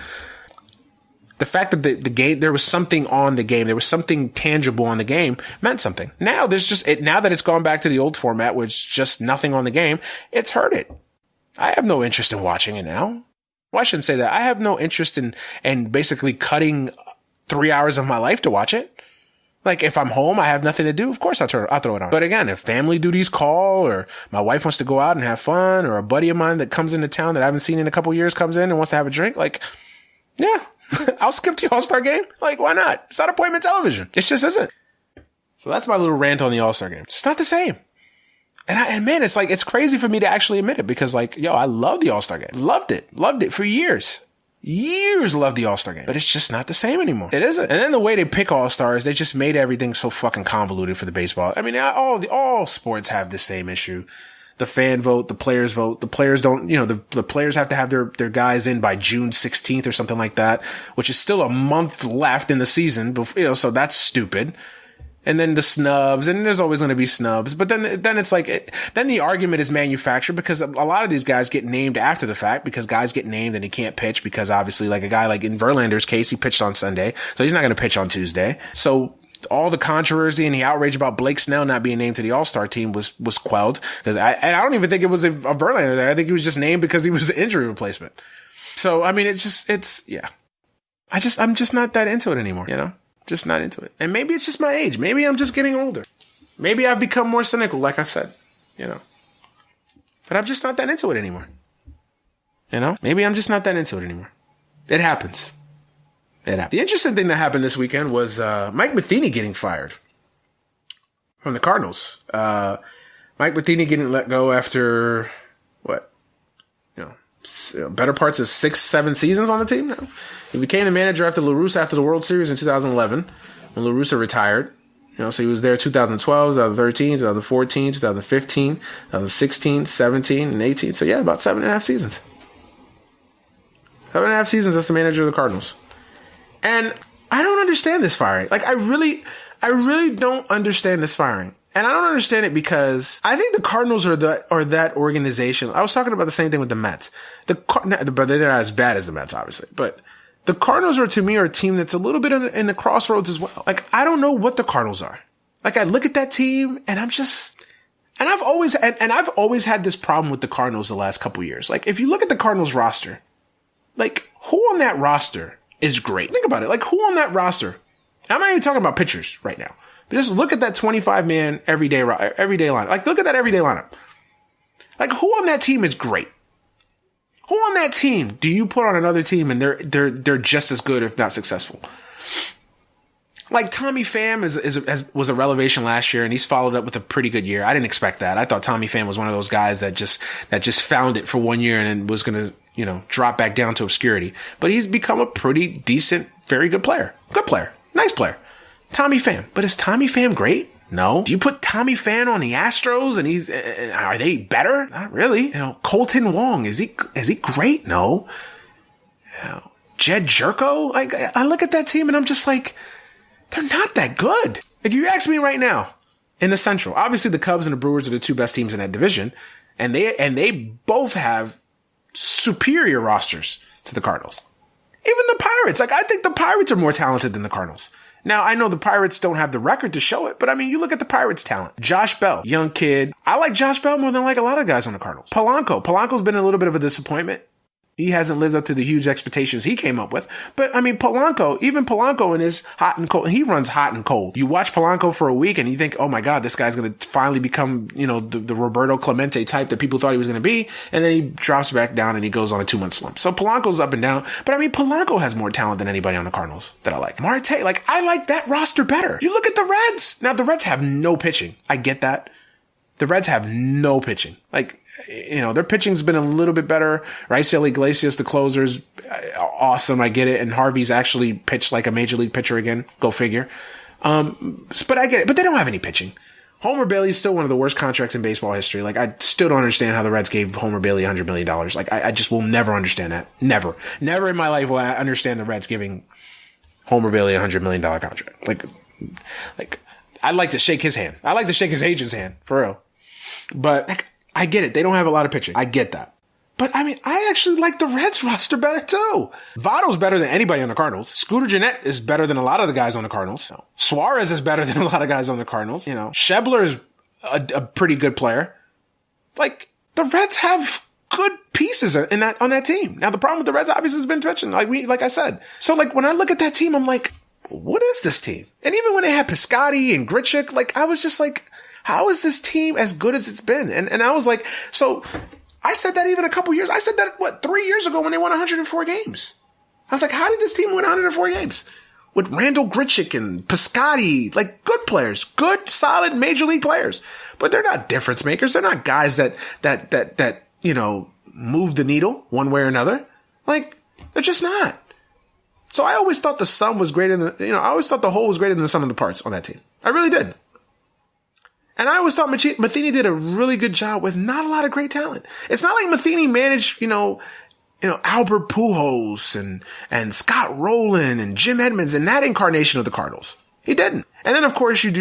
The fact that the game, there was something on the game, there was something tangible on the game, meant something. Now now that it's gone back to the old format where it's just nothing on the game, it's hurt it. I have no interest in watching it now. Well, I shouldn't say that. I have no interest in basically cutting 3 hours of my life to watch it. Like, if I'm home, I have nothing to do, of course I'll throw it on. But again, if family duties call, or my wife wants to go out and have fun, or a buddy of mine that comes into town that I haven't seen in a couple years comes in and wants to have a drink, like, yeah. I'll skip the All-Star game. Like, why not? It's not appointment television. It just isn't. So that's my little rant on the All-Star game. It's not the same. And man, it's like, it's crazy for me to actually admit it because like, I love the All-Star game. Loved it for years. Loved the All-Star game, but it's just not the same anymore. It isn't. And then the way they pick All-Stars, they just made everything so fucking convoluted for the baseball. I mean, all sports have the same issue. The fan vote, the players vote. The players don't, the players have to have their guys in by June 16th or something like that, which is still a month left in the season. So that's stupid. And then the snubs, and there's always going to be snubs. But then it's like, then the argument is manufactured because a lot of these guys get named after the fact because guys get named and he can't pitch because obviously like a guy like in Verlander's case, he pitched on Sunday. So he's not going to pitch on Tuesday. So all the controversy and the outrage about Blake Snell not being named to the All-Star team was quelled because I don't even think it was a Verlander there. I think he was just named because he was an injury replacement. So, I mean, I'm just not that into it anymore, just not into it. And maybe it's just my age. Maybe I'm just getting older. Maybe I've become more cynical, like I said, but I'm just not that into it anymore. Maybe I'm just not that into it anymore. It happens. The interesting thing that happened this weekend was Mike Matheny getting fired from the Cardinals. Mike Matheny getting let go after better parts of 6-7 seasons on the team now. He became the manager after La Russa after the World Series in 2011 when La Russa retired. So he was there 2012, 2013, 2014, 2015, 2016, 17, and 18. So yeah, about 7.5 seasons. 7.5 seasons as the manager of the Cardinals. And I don't understand this firing. Like, I really don't understand this firing. And I don't understand it because I think the Cardinals are that organization. I was talking about the same thing with the Mets. But they're not as bad as the Mets, obviously. But the Cardinals are, to me, a team that's a little bit in the crossroads as well. Like, I don't know what the Cardinals are. Like, I look at that team and And I've always had this problem with the Cardinals the last couple years. Like, if you look at the Cardinals roster, like, who on that roster is great? Think about it. Like, who on that roster? I'm not even talking about pitchers right now, but just look at that 25-man everyday lineup. Like, look at that everyday lineup. Like, who on that team is great? Who on that team do you put on another team and they're just as good, if not successful? Like, Tommy Pham was a revelation last year, and he's followed up with a pretty good year. I didn't expect that. I thought Tommy Pham was one of those guys that just found it for 1 year and then was going to, drop back down to obscurity. But he's become a pretty decent, very good player. Good player. Nice player. Tommy Pham. But is Tommy Pham great? No. Do you put Tommy Pham on the Astros and are they better? Not really. Colton Wong, is he great? No. Jed Jerko? I look at that team and I'm just like, they're not that good. Like, you ask me right now, in the Central, obviously the Cubs and the Brewers are the two best teams in that division, and they both have superior rosters to the Cardinals. Even the Pirates, I think the Pirates are more talented than the Cardinals. Now, I know the Pirates don't have the record to show it, but I mean, you look at the Pirates' talent. Josh Bell, young kid. I like Josh Bell more than I like a lot of guys on the Cardinals. Polanco's been a little bit of a disappointment. He hasn't lived up to the huge expectations he came up with. But I mean, even Polanco in his hot and cold, he runs hot and cold. You watch Polanco for a week and you think, oh my God, this guy's going to finally become, the Roberto Clemente type that people thought he was going to be. And then he drops back down and he goes on a 2-month slump. So Polanco's up and down. But I mean, Polanco has more talent than anybody on the Cardinals that I like. Marte, I like that roster better. You look at the Reds. Now, the Reds have no pitching. I get that. The Reds have no pitching. Their pitching's been a little bit better. Raisel Iglesias, the closer's awesome. I get it. And Harvey's actually pitched like a major league pitcher again. Go figure. But I get it. But they don't have any pitching. Homer Bailey's still one of the worst contracts in baseball history. I still don't understand how the Reds gave Homer Bailey $100 million. I just will never understand that. Never. Never in my life will I understand the Reds giving Homer Bailey $100 million contract. I'd like to shake his hand. I'd like to shake his agent's hand, for real. But I get it. They don't have a lot of pitching. I get that. But I mean, I actually like the Reds roster better too. Votto's better than anybody on the Cardinals. Scooter Gennett is better than a lot of the guys on the Cardinals. Suarez is better than a lot of guys on the Cardinals. Schebler is a pretty good player. The Reds have good pieces on that team. Now, the problem with the Reds obviously has been pitching, like I said. So when I look at that team, I'm like, what is this team? And even when they had Piscotty and Grichuk, I was just like, how is this team as good as it's been? And I was like, so I said that even a couple years. I said that, 3 years ago when they won 104 games. I was like, how did this team win 104 games? With Randall Grichuk and Piscotty, good players, good, solid major league players. But they're not difference makers. They're not guys that move the needle one way or another. They're just not. So I always thought the sum was greater than, I always thought the whole was greater than the sum of the parts on that team. I really did. And I always thought Matheny did a really good job with not a lot of great talent. It's not like Matheny managed, Albert Pujols and Scott Rowland and Jim Edmonds and that incarnation of the Cardinals. He didn't. And then, of course, all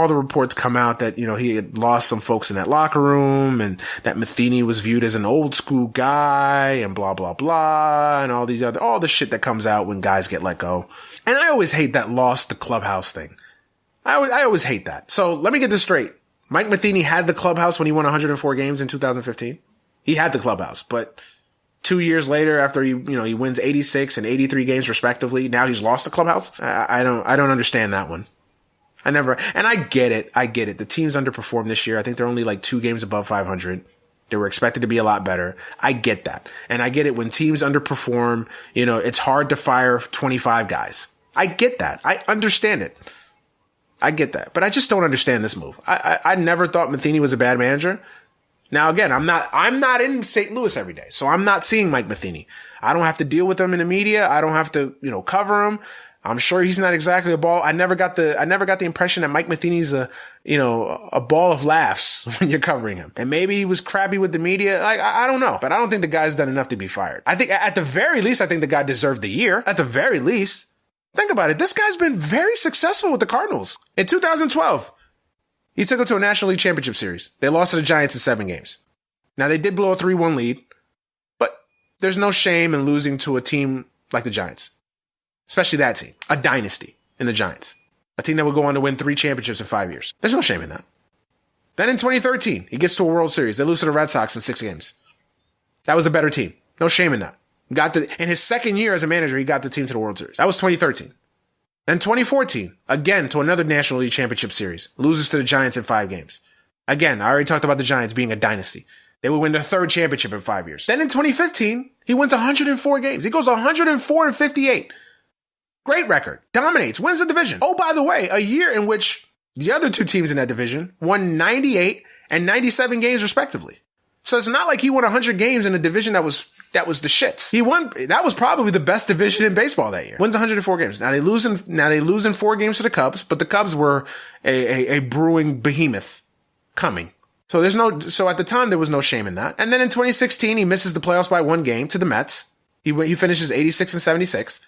the reports come out that, he had lost some folks in that locker room and that Matheny was viewed as an old school guy and blah, blah, blah, and all the shit that comes out when guys get let go. And I always hate that lost the clubhouse thing. I always hate that. So let me get this straight. Mike Matheny had the clubhouse when he won 104 games in 2015. He had the clubhouse, but 2 years later, after he wins 86 and 83 games respectively, now he's lost the clubhouse. I don't understand that one. And I get it. The team's underperformed this year. I think they're only 2 games above 500. They were expected to be a lot better. I get that. And I get it when teams underperform, it's hard to fire 25 guys. I get that. I understand it. I get that, but I just don't understand this move. I never thought Matheny was a bad manager. Now, again, I'm not in St. Louis every day, so I'm not seeing Mike Matheny. I don't have to deal with him in the media. I don't have to, cover him. I'm sure he's not exactly a ball. I never got the impression that Mike Matheny's a ball of laughs when you're covering him. And maybe he was crabby with the media. I don't know, but I don't think the guy's done enough to be fired. I think at the very least, I think the guy deserved the year. At the very least. Think about it. This guy's been very successful with the Cardinals. In 2012, he took them to a National League Championship Series. They lost to the Giants in 7 games. Now, they did blow a 3-1 lead, but there's no shame in losing to a team like the Giants, especially that team, a dynasty in the Giants, a team that would go on to win 3 championships in 5 years. There's no shame in that. Then in 2013, he gets to a World Series. They lose to the Red Sox in 6 games. That was a better team. No shame in that. In his second year as a manager, he got the team to the World Series. That was 2013. Then 2014, again to another National League Championship Series. Loses to the Giants in 5 games. Again, I already talked about the Giants being a dynasty. They would win their 3rd championship in 5 years. Then in 2015, he wins 104 games. He goes 104-58. Great record. Dominates. Wins the division. Oh, by the way, a year in which the other 2 teams in that division won 98 and 97 games respectively. So it's not like he won 100 games in a division that was the shits. That was probably the best division in baseball that year. Wins 104 games. Now they lose in 4 games to the Cubs, but the Cubs were a brewing behemoth coming. So at the time there was no shame in that. And then in 2016, he misses the playoffs by 1 game to the Mets. He finishes 86-76.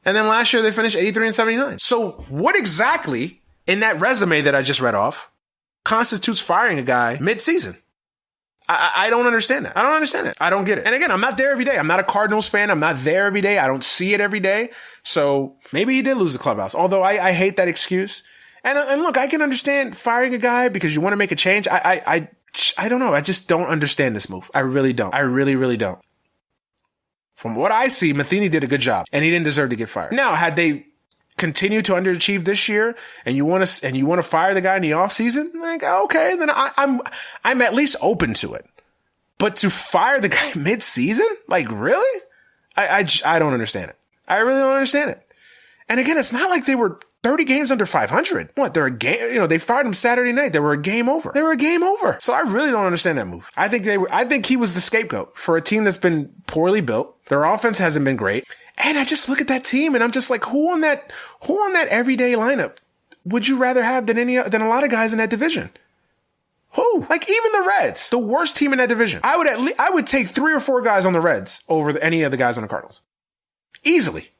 And then last year they finished 83-79. So what exactly in that resume that I just read off constitutes firing a guy mid-season? I don't understand that. I don't understand it. I don't get it. And again, I'm not there every day. I'm not a Cardinals fan. I'm not there every day. I don't see it every day. So maybe he did lose the clubhouse. Although I hate that excuse. And look, I can understand firing a guy because you want to make a change. I don't know. I just don't understand this move. I really don't. I really, really don't. From what I see, Matheny did a good job and he didn't deserve to get fired. Now, had they continued to underachieve this year and you want to fire the guy in the offseason, like, okay, then I'm at least open to it. But to fire the guy mid-season? Like, really? I don't understand it. I really don't understand it. And again, it's not like they were 30 games under 500. What? They're a game, they fired him Saturday night. They were a game over. So I really don't understand that move. I think he was the scapegoat for a team that's been poorly built. Their offense hasn't been great. And I just look at that team and I'm just like, who on that everyday lineup would you rather have than a lot of guys in that division? Who? Like even the Reds, the worst team in that division. I would take 3 or 4 guys on the Reds over any of the guys on the Cardinals. Easily.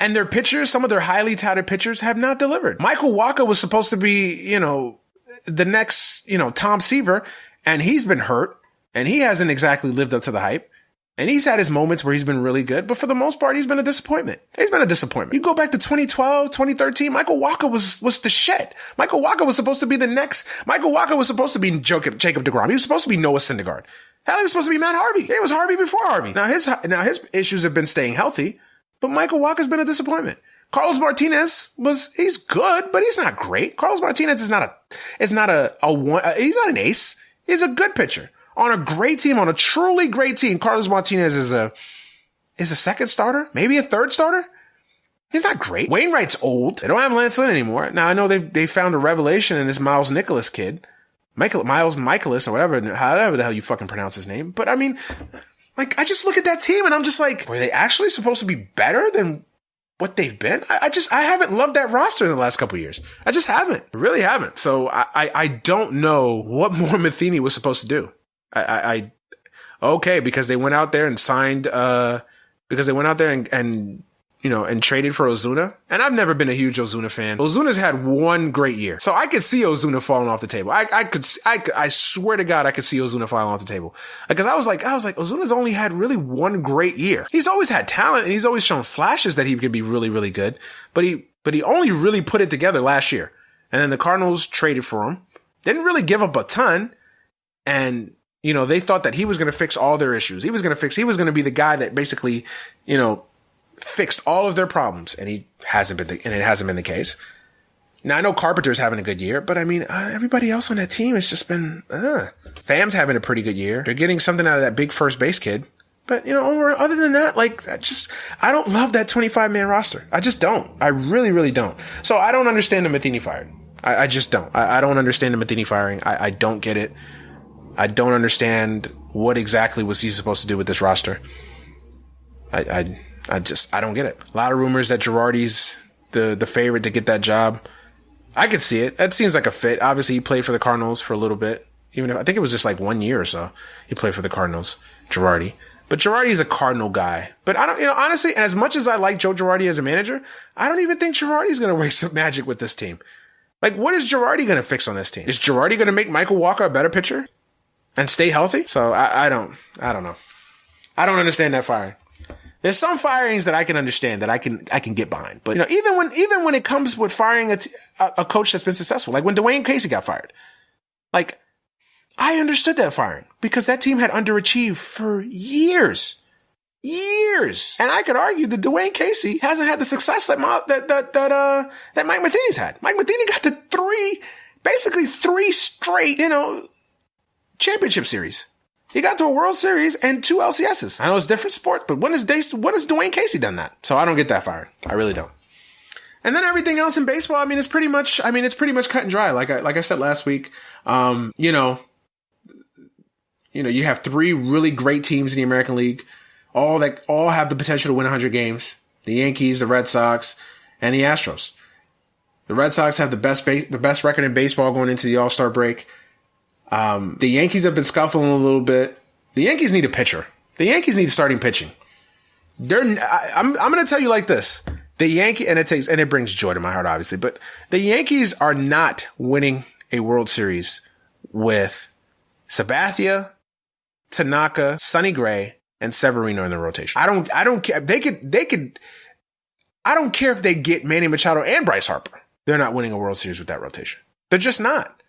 And their pitchers, some of their highly touted pitchers have not delivered. Michael Wacha was supposed to be, the next, Tom Seaver, and he's been hurt and he hasn't exactly lived up to the hype. And he's had his moments where he's been really good, but for the most part, he's been a disappointment. You go back to 2012, 2013, Michael Wacha was the shit. Michael Wacha was supposed to be Jacob deGrom. He was supposed to be Noah Syndergaard. Hell, he was supposed to be Matt Harvey. He was Harvey before Harvey. Now his issues have been staying healthy, but Michael Walker's been a disappointment. Carlos Martinez he's good, but he's not great. Carlos Martinez is not he's not an ace. He's a good pitcher. On a great team, on a truly great team, Carlos Martinez is a second starter, maybe a third starter. He's not great. Wainwright's old. They don't have Lance Lynn anymore. Now I know they found a revelation in this Miles Nicholas kid. Miles Michaelis or however the hell you fucking pronounce his name. But I mean, like, I just look at that team and I'm just like, were they actually supposed to be better than what they've been? I haven't loved that roster in the last couple of years. I just haven't. I really haven't. So I don't know what more Matheny was supposed to do. Okay, because they went out there and signed, and traded for Ozuna. And I've never been a huge Ozuna fan. Ozuna's had one great year. So I could see Ozuna falling off the table. I swear to God, I could see Ozuna falling off the table. Because I was like, Ozuna's only had really one great year. He's always had talent and he's always shown flashes that he could be really, really good. But he only really put it together last year. And then the Cardinals traded for him. Didn't really give up a ton. And, they thought that he was going to fix all their issues. He was going to be the guy that basically, fixed all of their problems. And it hasn't been the case. Now I know Carpenter's having a good year, but I mean, everybody else on that team has just been, Pham's having a pretty good year. They're getting something out of that big first base kid. But, other than that, like, I don't love that 25-man roster. I just don't. I really, really don't. So I don't understand the Matheny firing. I just don't. I don't understand the Matheny firing. I don't get it. I don't understand what exactly was he supposed to do with this roster. I don't get it. A lot of rumors that Girardi's the favorite to get that job. I could see it. That seems like a fit. Obviously, he played for the Cardinals for a little bit. Even if I think it was just like 1 year or so, he played for the Cardinals, Girardi. But Girardi's a Cardinal guy. But I don't, honestly, as much as I like Joe Girardi as a manager, I don't even think Girardi's going to work some magic with this team. Like, what is Girardi going to fix on this team? Is Girardi going to make Michael Wacha a better pitcher and stay healthy? So I don't know. I don't understand that firing. There's some firings that I can understand that I can get behind. But, even when it comes with firing a coach that's been successful, like when Dwayne Casey got fired, Like, I understood that firing because that team had underachieved for years. And I could argue that Dwayne Casey hasn't had the success that Mike Matheny's had. Mike Matheny got to basically three straight, championship series. He got to a World Series and 2 LCSs. I know it's different sport, but when has Dwayne Casey done that? So I don't get that firing. I really don't. And then everything else in baseball, it's pretty much cut and dry. Like I said last week, you have 3 really great teams in the American League. All have the potential to win 100 games. The Yankees, the Red Sox, and the Astros. The Red Sox have the best record in baseball going into the All-Star break. The Yankees have been scuffling a little bit. The Yankees need a pitcher. The Yankees need starting pitching. I'm going to tell you like this. The Yankee, and it brings joy to my heart, obviously, but the Yankees are not winning a World Series with Sabathia, Tanaka, Sonny Gray, and Severino in the rotation. I don't care. I don't care if they get Manny Machado and Bryce Harper. They're not winning a World Series with that rotation. They're just not.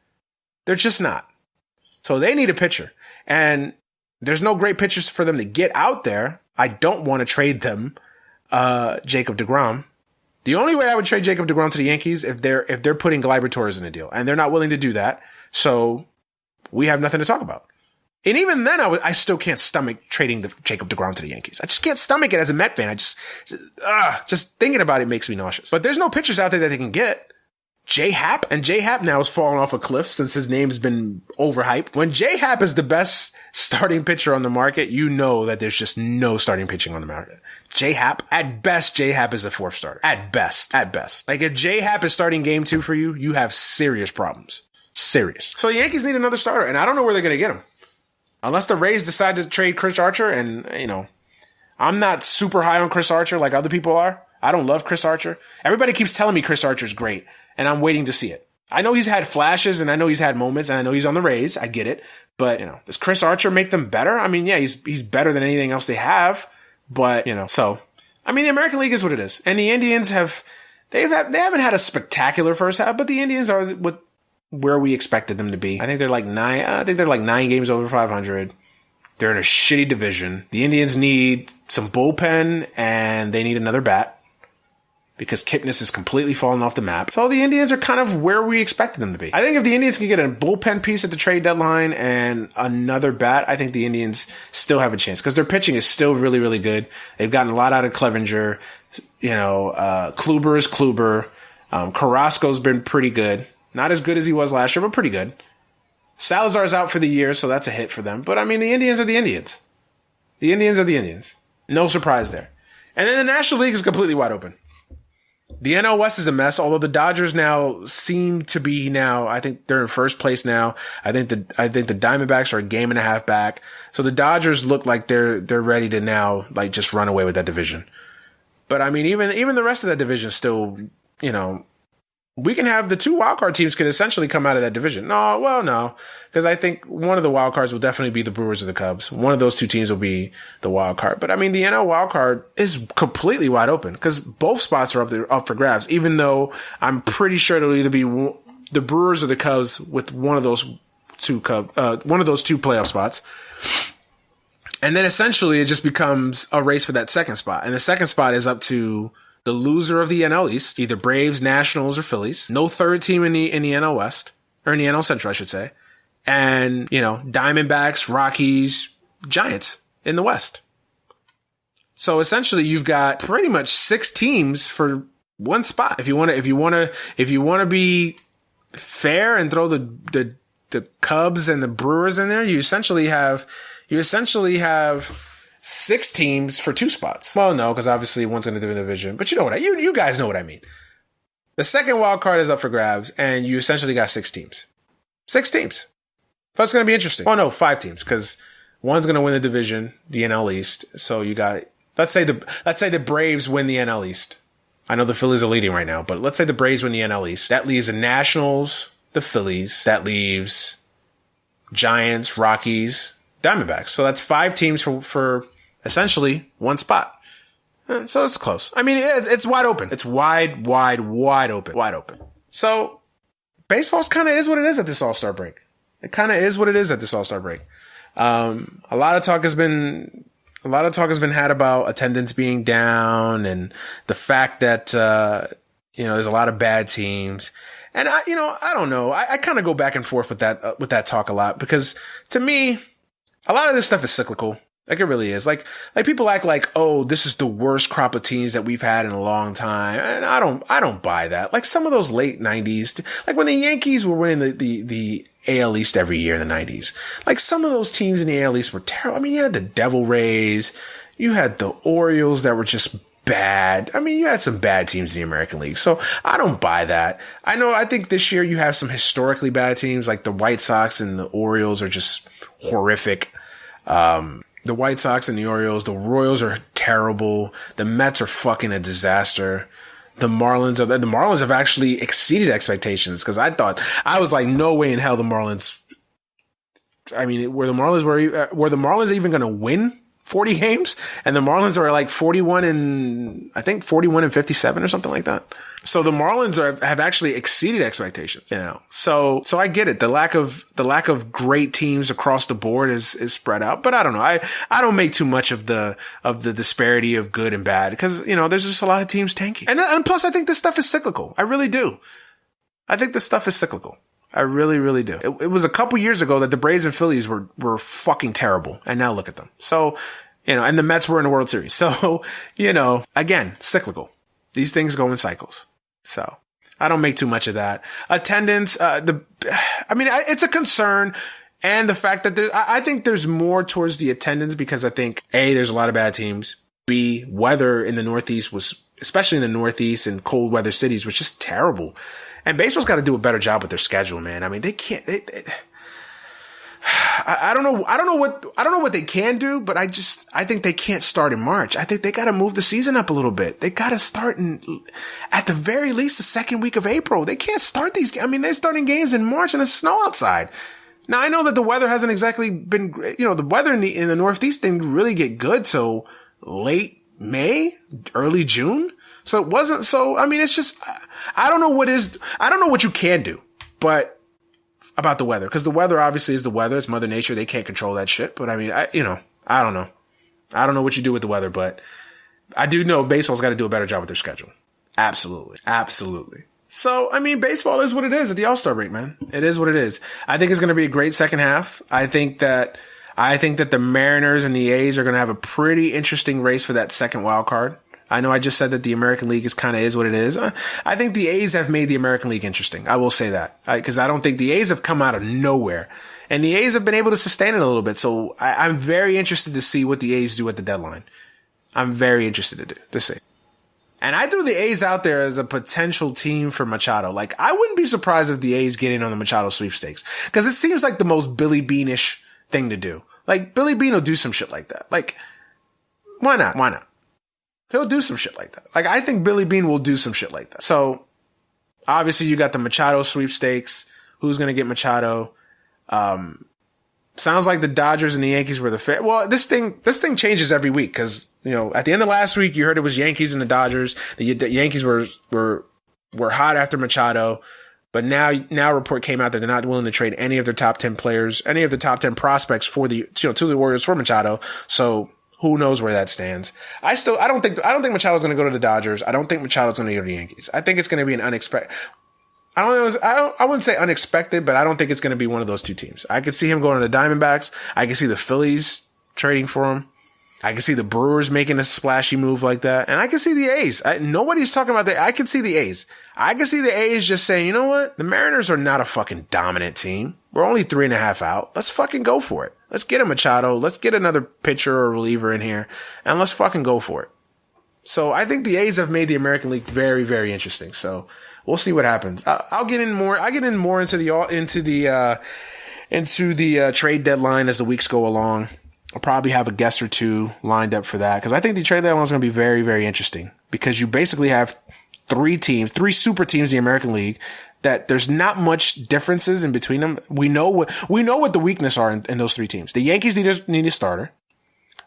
So they need a pitcher. And there's no great pitchers for them to get out there. I don't want to trade them, Jacob deGrom. The only way I would trade Jacob deGrom to the Yankees if they're putting Gleyber Torres in a deal, and they're not willing to do that. So we have nothing to talk about. And even then, I still can't stomach trading Jacob deGrom to the Yankees. I just can't stomach it as a Met fan. I just thinking about it makes me nauseous. But there's no pitchers out there that they can get. J-Happ now has fallen off a cliff since his name's been overhyped. When J-Happ is the best starting pitcher on the market, you know that there's just no starting pitching on the market. J-Happ, at best, J-Happ is a 4th starter. At best. Like if J-Happ is starting game 2 for you, you have serious problems. Serious. So the Yankees need another starter, and I don't know where they're going to get him. Unless the Rays decide to trade Chris Archer, and, I'm not super high on Chris Archer like other people are. I don't love Chris Archer. Everybody keeps telling me Chris Archer's great, and I'm waiting to see it. I know he's had flashes, and I know he's had moments, and I know he's on the Rays. I get it. But, does Chris Archer make them better? Yeah, he's better than anything else they have. But, the American League is what it is. And the Indians they haven't had a spectacular first half, but the Indians are where we expected them to be. I think they're like 9 games over 500. They're in a shitty division. The Indians need some bullpen, and they need another bat because Kipnis is completely fallen off the map. So the Indians are kind of where we expected them to be. I think if the Indians can get a bullpen piece at the trade deadline and another bat, I think the Indians still have a chance because their pitching is still really, really good. They've gotten a lot out of Clevenger. Kluber is Kluber. Carrasco's been pretty good. Not as good as he was last year, but pretty good. Salazar's out for the year, so that's a hit for them. But, the Indians are the Indians. The Indians are the Indians. No surprise there. And then the National League is completely wide open. The NL West is a mess, although the Dodgers now seem to be I think they're in first place now. I think the Diamondbacks are a game and a half back. So the Dodgers look like they're ready to now, just run away with that division. But, even the rest of that division still, we can have the 2 wildcard teams could essentially come out of that division. No, because I think one of the wildcards will definitely be the Brewers or the Cubs. One of those 2 teams will be the wildcard. But the NL wildcard is completely wide open because both spots are up for grabs. Even though I'm pretty sure it'll either be the Brewers or the Cubs with one of those 2 playoff spots. And then essentially it just becomes a race for that second spot, and the second spot is up to the loser of the NL East, either Braves, Nationals, or Phillies. No third team in the NL West, or in the NL Central, I should say. And, Diamondbacks, Rockies, Giants in the West. So essentially you've got pretty much 6 teams for one spot. If you want to be fair and throw the Cubs and the Brewers in there, you essentially have 6 teams for 2 spots. Well, no, because obviously one's going to do a division. But you guys know what I mean. The second wild card is up for grabs, and you essentially got 6 teams. 6 teams. So it's going to be interesting. Oh no, 5 teams, because one's going to win the division, the NL East. So you got let's say the Braves win the NL East. I know the Phillies are leading right now, but let's say the Braves win the NL East. That leaves the Nationals, the Phillies. That leaves Giants, Rockies, Diamondbacks. So that's 5 teams for essentially one spot. So it's close. It's wide open. It's wide open. So baseball's kind of is what it is at this All-Star break. It kind of is what it is at this All-Star break. A lot of talk has been had about attendance being down and the fact that, there's a lot of bad teams. And I don't know. I kind of go back and forth with that talk a lot because to me, a lot of this stuff is cyclical. Like it really is. Like people act like, oh, this is the worst crop of teams that we've had in a long time. And I don't buy that. Like some of those late 90s, like when the Yankees were winning the AL East every year in the 90s. Like some of those teams in the AL East were terrible. I mean, you had the Devil Rays, you had the Orioles that were just bad. I mean, you had some bad teams in the American League. So I don't buy that. I think this year you have some historically bad teams like the White Sox and the Orioles are just horrific. The White Sox and the Orioles, the Royals are terrible. The Mets are fucking a disaster. The Marlins have actually exceeded expectations because I was like, no way in hell the Marlins. I mean, were the Marlins even going to win 40 games? And the Marlins are like 41 and 57 or something like that. So the Marlins have actually exceeded expectations, So I get it. The lack of great teams across the board is spread out, but I don't know. I don't make too much of the disparity of good and bad because, there's just a lot of teams tanking. And plus I think this stuff is cyclical. I really do. I think this stuff is cyclical. I really, really do. It was a couple years ago that the Braves and Phillies were fucking terrible. And now look at them. So, and the Mets were in the World Series. So, again, cyclical. These things go in cycles. So I don't make too much of that. Attendance, it's a concern. And the fact that I think there's more towards the attendance because I think A, there's a lot of bad teams. B, weather in the Northeast especially in the Northeast and cold weather cities was just terrible. And baseball's got to do a better job with their schedule, man. I mean, they can't, I don't know what they can do, but I think they can't start in March. I think they got to move the season up a little bit. They got to start at the very least the second week of April. They can't start these. I mean, they're starting games in March and it's snow outside. Now I know that the weather hasn't exactly been, the weather in the Northeast didn't really get good till late May, early June. So it wasn't so, I mean, it's just, I don't know what you can do, but about the weather, because the weather obviously is the weather. It's Mother Nature. They can't control that shit. But I mean, I don't know. I don't know what you do with the weather, but I do know baseball's got to do a better job with their schedule. Absolutely. Absolutely. So, I mean, baseball is what it is at the All-Star break, man. It is what it is. I think it's going to be a great second half. I think that the Mariners and the A's are going to have a pretty interesting race for that second wild card. I know I just said that the American League is what it is. I think the A's have made the American League interesting. I will say that because I don't think the A's have come out of nowhere and the A's have been able to sustain it a little bit. So I'm very interested to see what the A's do at the deadline. I'm very interested to see. And I threw the A's out there as a potential team for Machado. Like I wouldn't be surprised if the A's get in on the Machado sweepstakes because it seems like the most Billy Beanish thing to do. Like Billy Bean will do some shit like that. Like why not? Why not? He'll do some shit like that. Like, I think Billy Bean will do some shit like that. So, obviously, you got the Machado sweepstakes. Who's going to get Machado? Sounds like the Dodgers and the Yankees were the favorite. Well, this thing changes every week because, at the end of last week, you heard it was Yankees and the Dodgers. The Yankees were hot after Machado. But now a report came out that they're not willing to trade any of their top 10 players, any of the top 10 prospects to the Warriors for Machado. So, who knows where that stands? I don't think Machado's going to go to the Dodgers. I don't think Machado's going to go to the Yankees. I think it's going to be an unexpected. I wouldn't say unexpected, but I don't think it's going to be one of those two teams. I could see him going to the Diamondbacks. I could see the Phillies trading for him. I can see the Brewers making a splashy move like that. And I can see the A's. Nobody's talking about that. I can see the A's. I can see the A's just saying, you know what? The Mariners are not a fucking dominant team. We're only 3.5 out. Let's fucking go for it. Let's get a Machado. Let's get another pitcher or reliever in here and let's fucking go for it. So I think the A's have made the American League very, very interesting. So we'll see what happens. I'll get in more. I get in more into the trade deadline as the weeks go along. I'll probably have a guest or two lined up for that because I think the trade deadline is going to be very, very interesting because you basically have three super teams in the American League that there's not much differences in between them. We know what the weaknesses are in those three teams. The Yankees need a starter.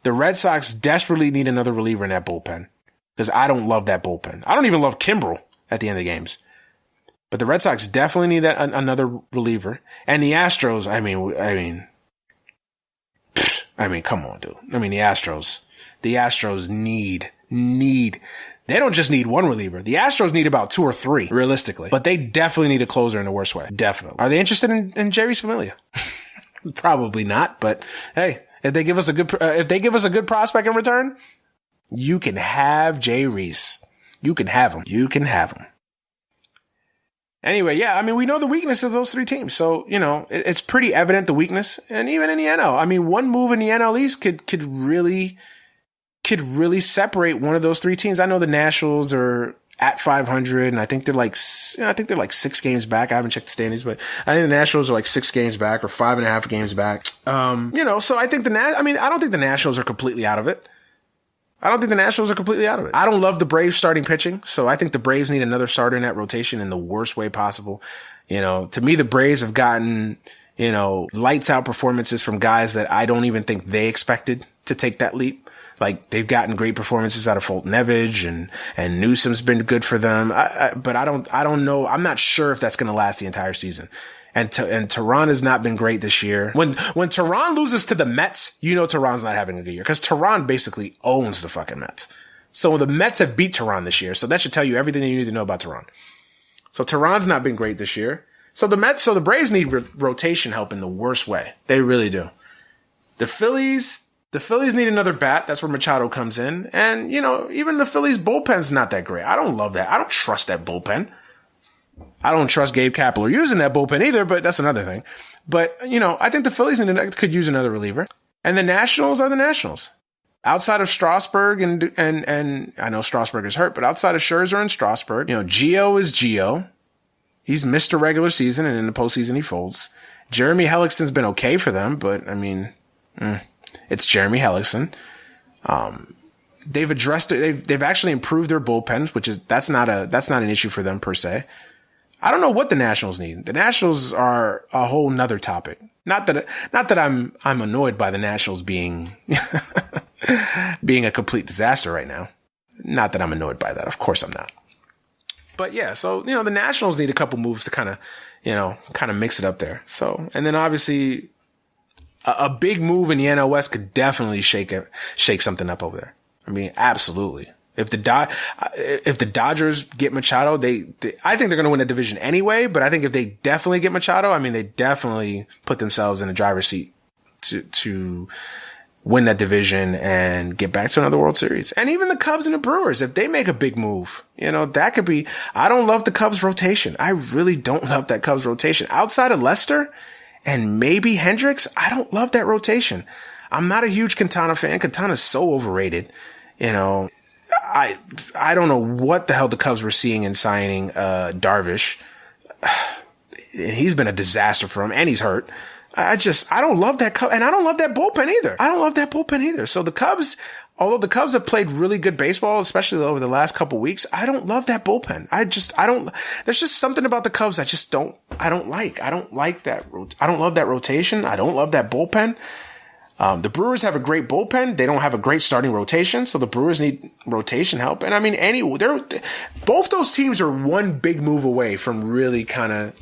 The Red Sox desperately need another reliever in that bullpen because I don't love that bullpen. I don't even love Kimbrel at the end of the games. But the Red Sox definitely need another reliever. And the Astros, I mean, come on, dude. I mean, the Astros need, they don't just need one reliever. The Astros need about 2 or 3, realistically. But they definitely need a closer in the worst way. Definitely. Are they interested in Jerry's Familia? Probably not, but hey, if they give us a good prospect in return, you can have Jay Reese. You can have him. Anyway, yeah, I mean, we know the weakness of those 3 teams. So, it's pretty evident the weakness. And even in the NL, I mean, one move in the NL East could really separate one of those 3 teams. I know the Nationals are at 500, and I think they're like 6 games back. I haven't checked the standings, but I think the Nationals are like 6 games back or 5.5 games back. So I think I don't think the Nationals are completely out of it. I don't love the Braves starting pitching, so I think the Braves need another starter in that rotation in the worst way possible. To me, the Braves have gotten, lights out performances from guys that I don't even think they expected to take that leap. Like, they've gotten great performances out of Fulton Evage and Newsom's been good for them. But I don't know. I'm not sure if that's going to last the entire season. And Teheran has not been great this year. When Teheran loses to the Mets, Teheran's not having a good year, because Teheran basically owns the fucking Mets. So the Mets have beat Teheran this year. So that should tell you everything you need to know about Teheran. So Teheran's not been great this year. So the Braves need rotation help in the worst way. They really do. The Phillies need another bat. That's where Machado comes in. And, even the Phillies bullpen's not that great. I don't love that. I don't trust that bullpen. I don't trust Gabe Kapler using that bullpen either, but that's another thing. But, I think the Phillies could use another reliever. And the Nationals are the Nationals. Outside of Strasburg and I know Strasburg is hurt, but outside of Scherzer and Strasburg, Gio is Gio. He's missed a regular season, and in the postseason he folds. Jeremy Hellickson's been okay for them, but I mean, it's Jeremy Hellickson. They've addressed it. They've actually improved their bullpens, that's not an issue for them per se. I don't know what the Nationals need. The Nationals are a whole nother topic. Not that I'm annoyed by the Nationals being a complete disaster right now. Not that I'm annoyed by that. Of course I'm not. But yeah, so the Nationals need a couple moves to kind of mix it up there. So, and then obviously a big move in the NL West could definitely shake something up over there. I mean, absolutely. If the Dodgers get Machado, I think they're going to win the division anyway, but I think if they definitely get Machado, I mean, they definitely put themselves in the driver's seat to win that division and get back to another World Series. And even the Cubs and the Brewers, if they make a big move, that could be, I don't love the Cubs rotation. I really don't love that Cubs rotation. Outside of Lester and maybe Hendricks, I don't love that rotation. I'm not a huge Quintana fan. Quintana's so overrated. I don't know what the hell the Cubs were seeing in signing Darvish. He's been a disaster for him, and he's hurt. I don't love that and I don't love that bullpen either. So the Cubs, although the Cubs have played really good baseball, especially over the last couple weeks, I don't love that bullpen. There's just something about the Cubs I don't like. I don't like that. I don't love that rotation. I don't love that bullpen. The Brewers have a great bullpen. They don't have a great starting rotation, so the Brewers need rotation help. And I mean, both those teams are one big move away from really kind of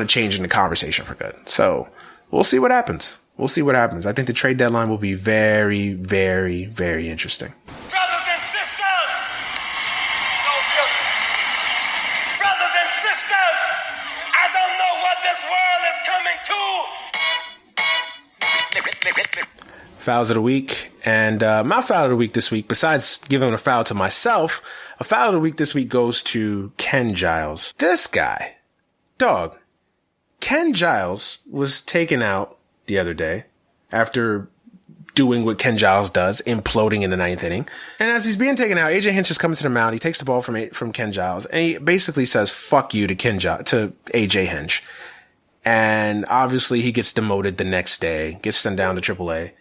changing the conversation for good. So we'll see what happens. I think the trade deadline will be very, very, very interesting. Brothers and sisters, no children. Brothers and sisters, I don't know what this world is coming to. Fouls of the week. And my foul of the week this week, besides giving a foul to myself, a foul of the week this week goes to Ken Giles. This guy, dog, Ken Giles was taken out the other day after doing what Ken Giles does, imploding in the 9th inning. And as he's being taken out, AJ Hinch is coming to the mound. He takes the ball from Ken Giles, and he basically says, fuck you to AJ Hinch. And obviously he gets demoted the next day, gets sent down to AAA.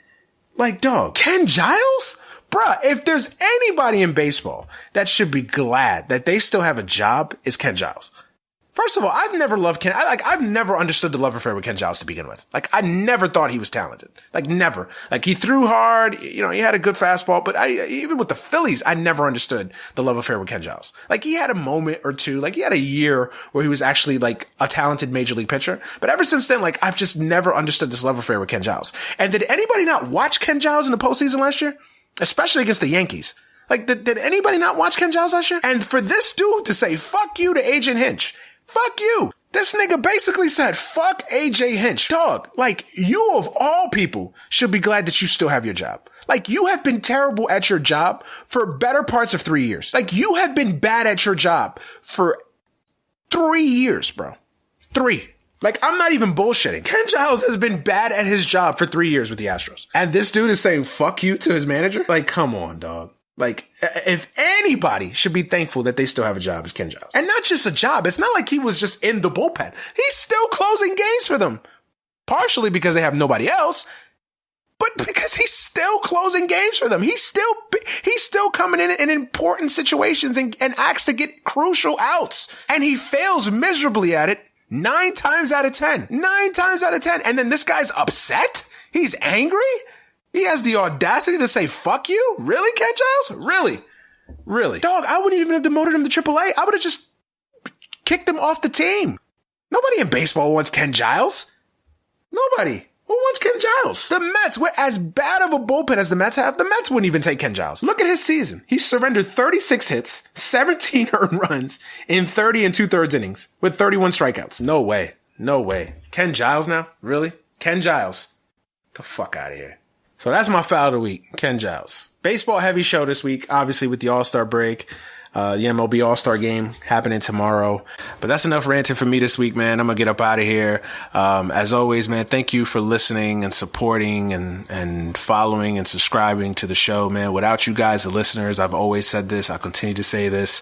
Like, dog, Ken Giles? Bruh, if there's anybody in baseball that should be glad that they still have a job, it's Ken Giles. First of all, I've never loved Ken. I've never understood the love affair with Ken Giles to begin with. Like, I never thought he was talented. Like, never. Like, he threw hard. He had a good fastball. But even with the Phillies, I never understood the love affair with Ken Giles. Like, he had a moment or two. Like, he had a year where he was actually, like, a talented major league pitcher. But ever since then, like, I've just never understood this love affair with Ken Giles. And did anybody not watch Ken Giles in the postseason last year? Especially against the Yankees. Like, did anybody not watch Ken Giles last year? And for this dude to say, fuck you to Agent Hinch. Fuck you. This nigga basically said, fuck AJ Hinch. Dog, like, you of all people should be glad that you still have your job. Like, you have been terrible at your job for better parts of 3 years. Like, you have been bad at your job for 3 years, bro. 3. Like, I'm not even bullshitting. Ken Giles has been bad at his job for 3 years with the Astros. And this dude is saying, fuck you to his manager? Like, come on, dog. Like, if anybody should be thankful that they still have a job, it's Ken Giles. And not just a job. It's not like he was just in the bullpen. He's still closing games for them. Partially because they have nobody else, but because he's still closing games for them. He's still coming in important situations and acts to get crucial outs. And he fails miserably at it 9 times out of 10. 9 times out of 10. And then this guy's upset? He's angry? He has the audacity to say, fuck you? Really, Ken Giles? Really? Really? Dog, I wouldn't even have demoted him to AAA. I would have just kicked him off the team. Nobody in baseball wants Ken Giles. Nobody. Who wants Ken Giles? The Mets, as bad of a bullpen as the Mets have, the Mets wouldn't even take Ken Giles. Look at his season. He surrendered 36 hits, 17 earned runs in 30 and 2/3 innings with 31 strikeouts. No way. No way. Ken Giles now? Really? Ken Giles. Get the fuck out of here. So that's my foul of the week, Ken Giles. Baseball heavy show this week, obviously with the All-Star break. The MLB All-Star game happening tomorrow. But that's enough ranting for me this week, man. I'm going to get up out of here. As always, man, thank you for listening and supporting and following and subscribing to the show, man. Without you guys, the listeners, I've always said this. I'll continue to say this.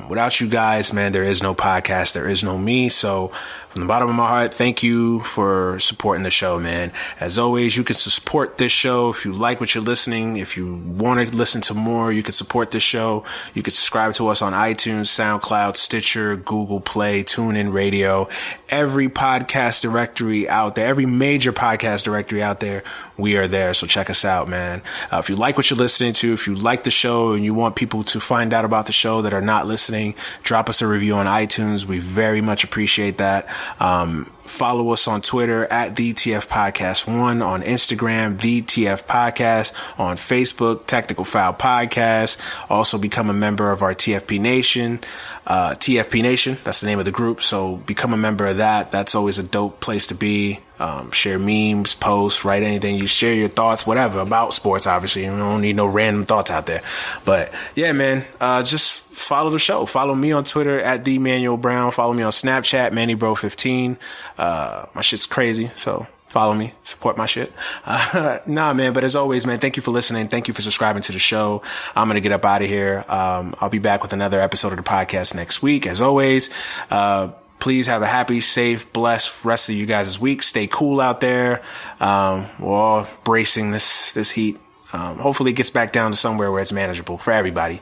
Without you guys, man, there is no podcast. There is no me. So from the bottom of my heart, thank you for supporting the show, man. As always, you can support this show if you like what you're listening. If you want to listen to more, you can support this show. You can subscribe to us on iTunes, SoundCloud, Stitcher, Google Play, TuneIn Radio, every podcast directory out there, every major podcast directory out there, we are there. So check us out, man. If you like what you're listening to, if you like the show and you want people to find out about the show that are not listening, drop us a review on iTunes. We very much appreciate that. Follow us on Twitter at the TF Podcast 1, on Instagram, the TF Podcast, on Facebook, Technical Foul Podcast. Also become a member of our TFP Nation, TFP Nation. That's the name of the group. So become a member of that. That's always a dope place to be. Share memes, posts, write anything. You share your thoughts, whatever about sports. Obviously, you don't need no random thoughts out there. But yeah, man, just follow the show. Follow me on Twitter at the Manuel Brown. Follow me on Snapchat, MannyBro15. My shit's crazy, so follow me, support my shit. Nah, man, but as always, man, thank you for listening. Thank you for subscribing to the show. I'm going to get up out of here. I'll be back with another episode of the podcast next week. As always, please have a happy, safe, blessed rest of you guys' week. Stay cool out there. We're all bracing this heat. Hopefully it gets back down to somewhere where it's manageable for everybody.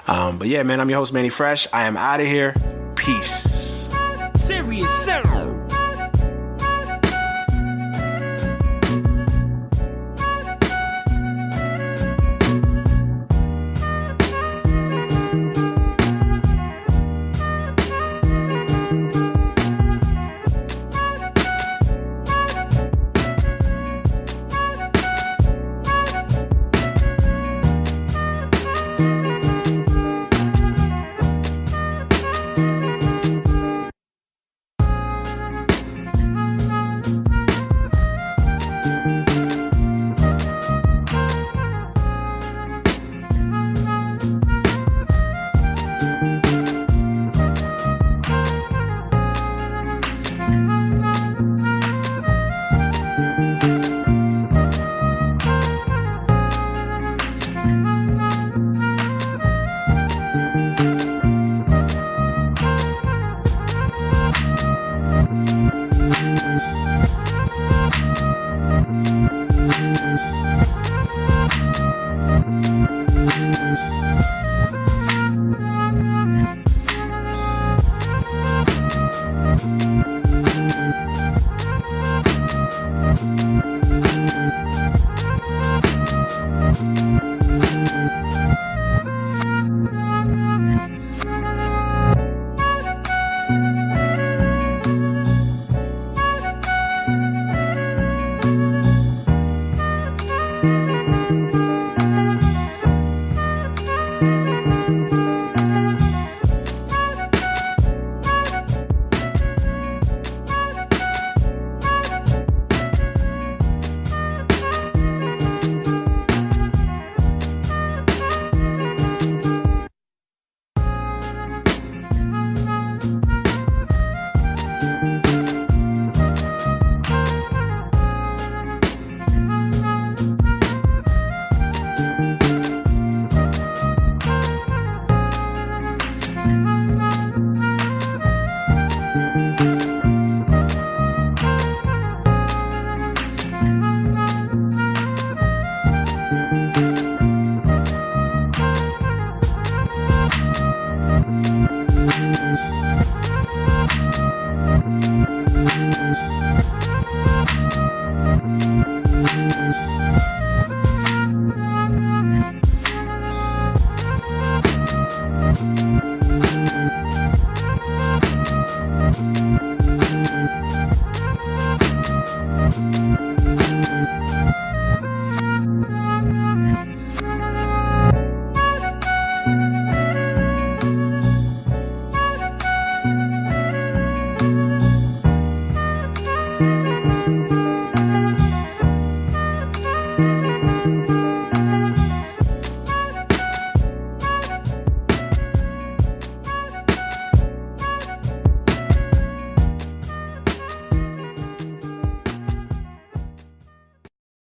But yeah, man, I'm your host, Manny Fresh. I am out of here. Peace. Serious sound.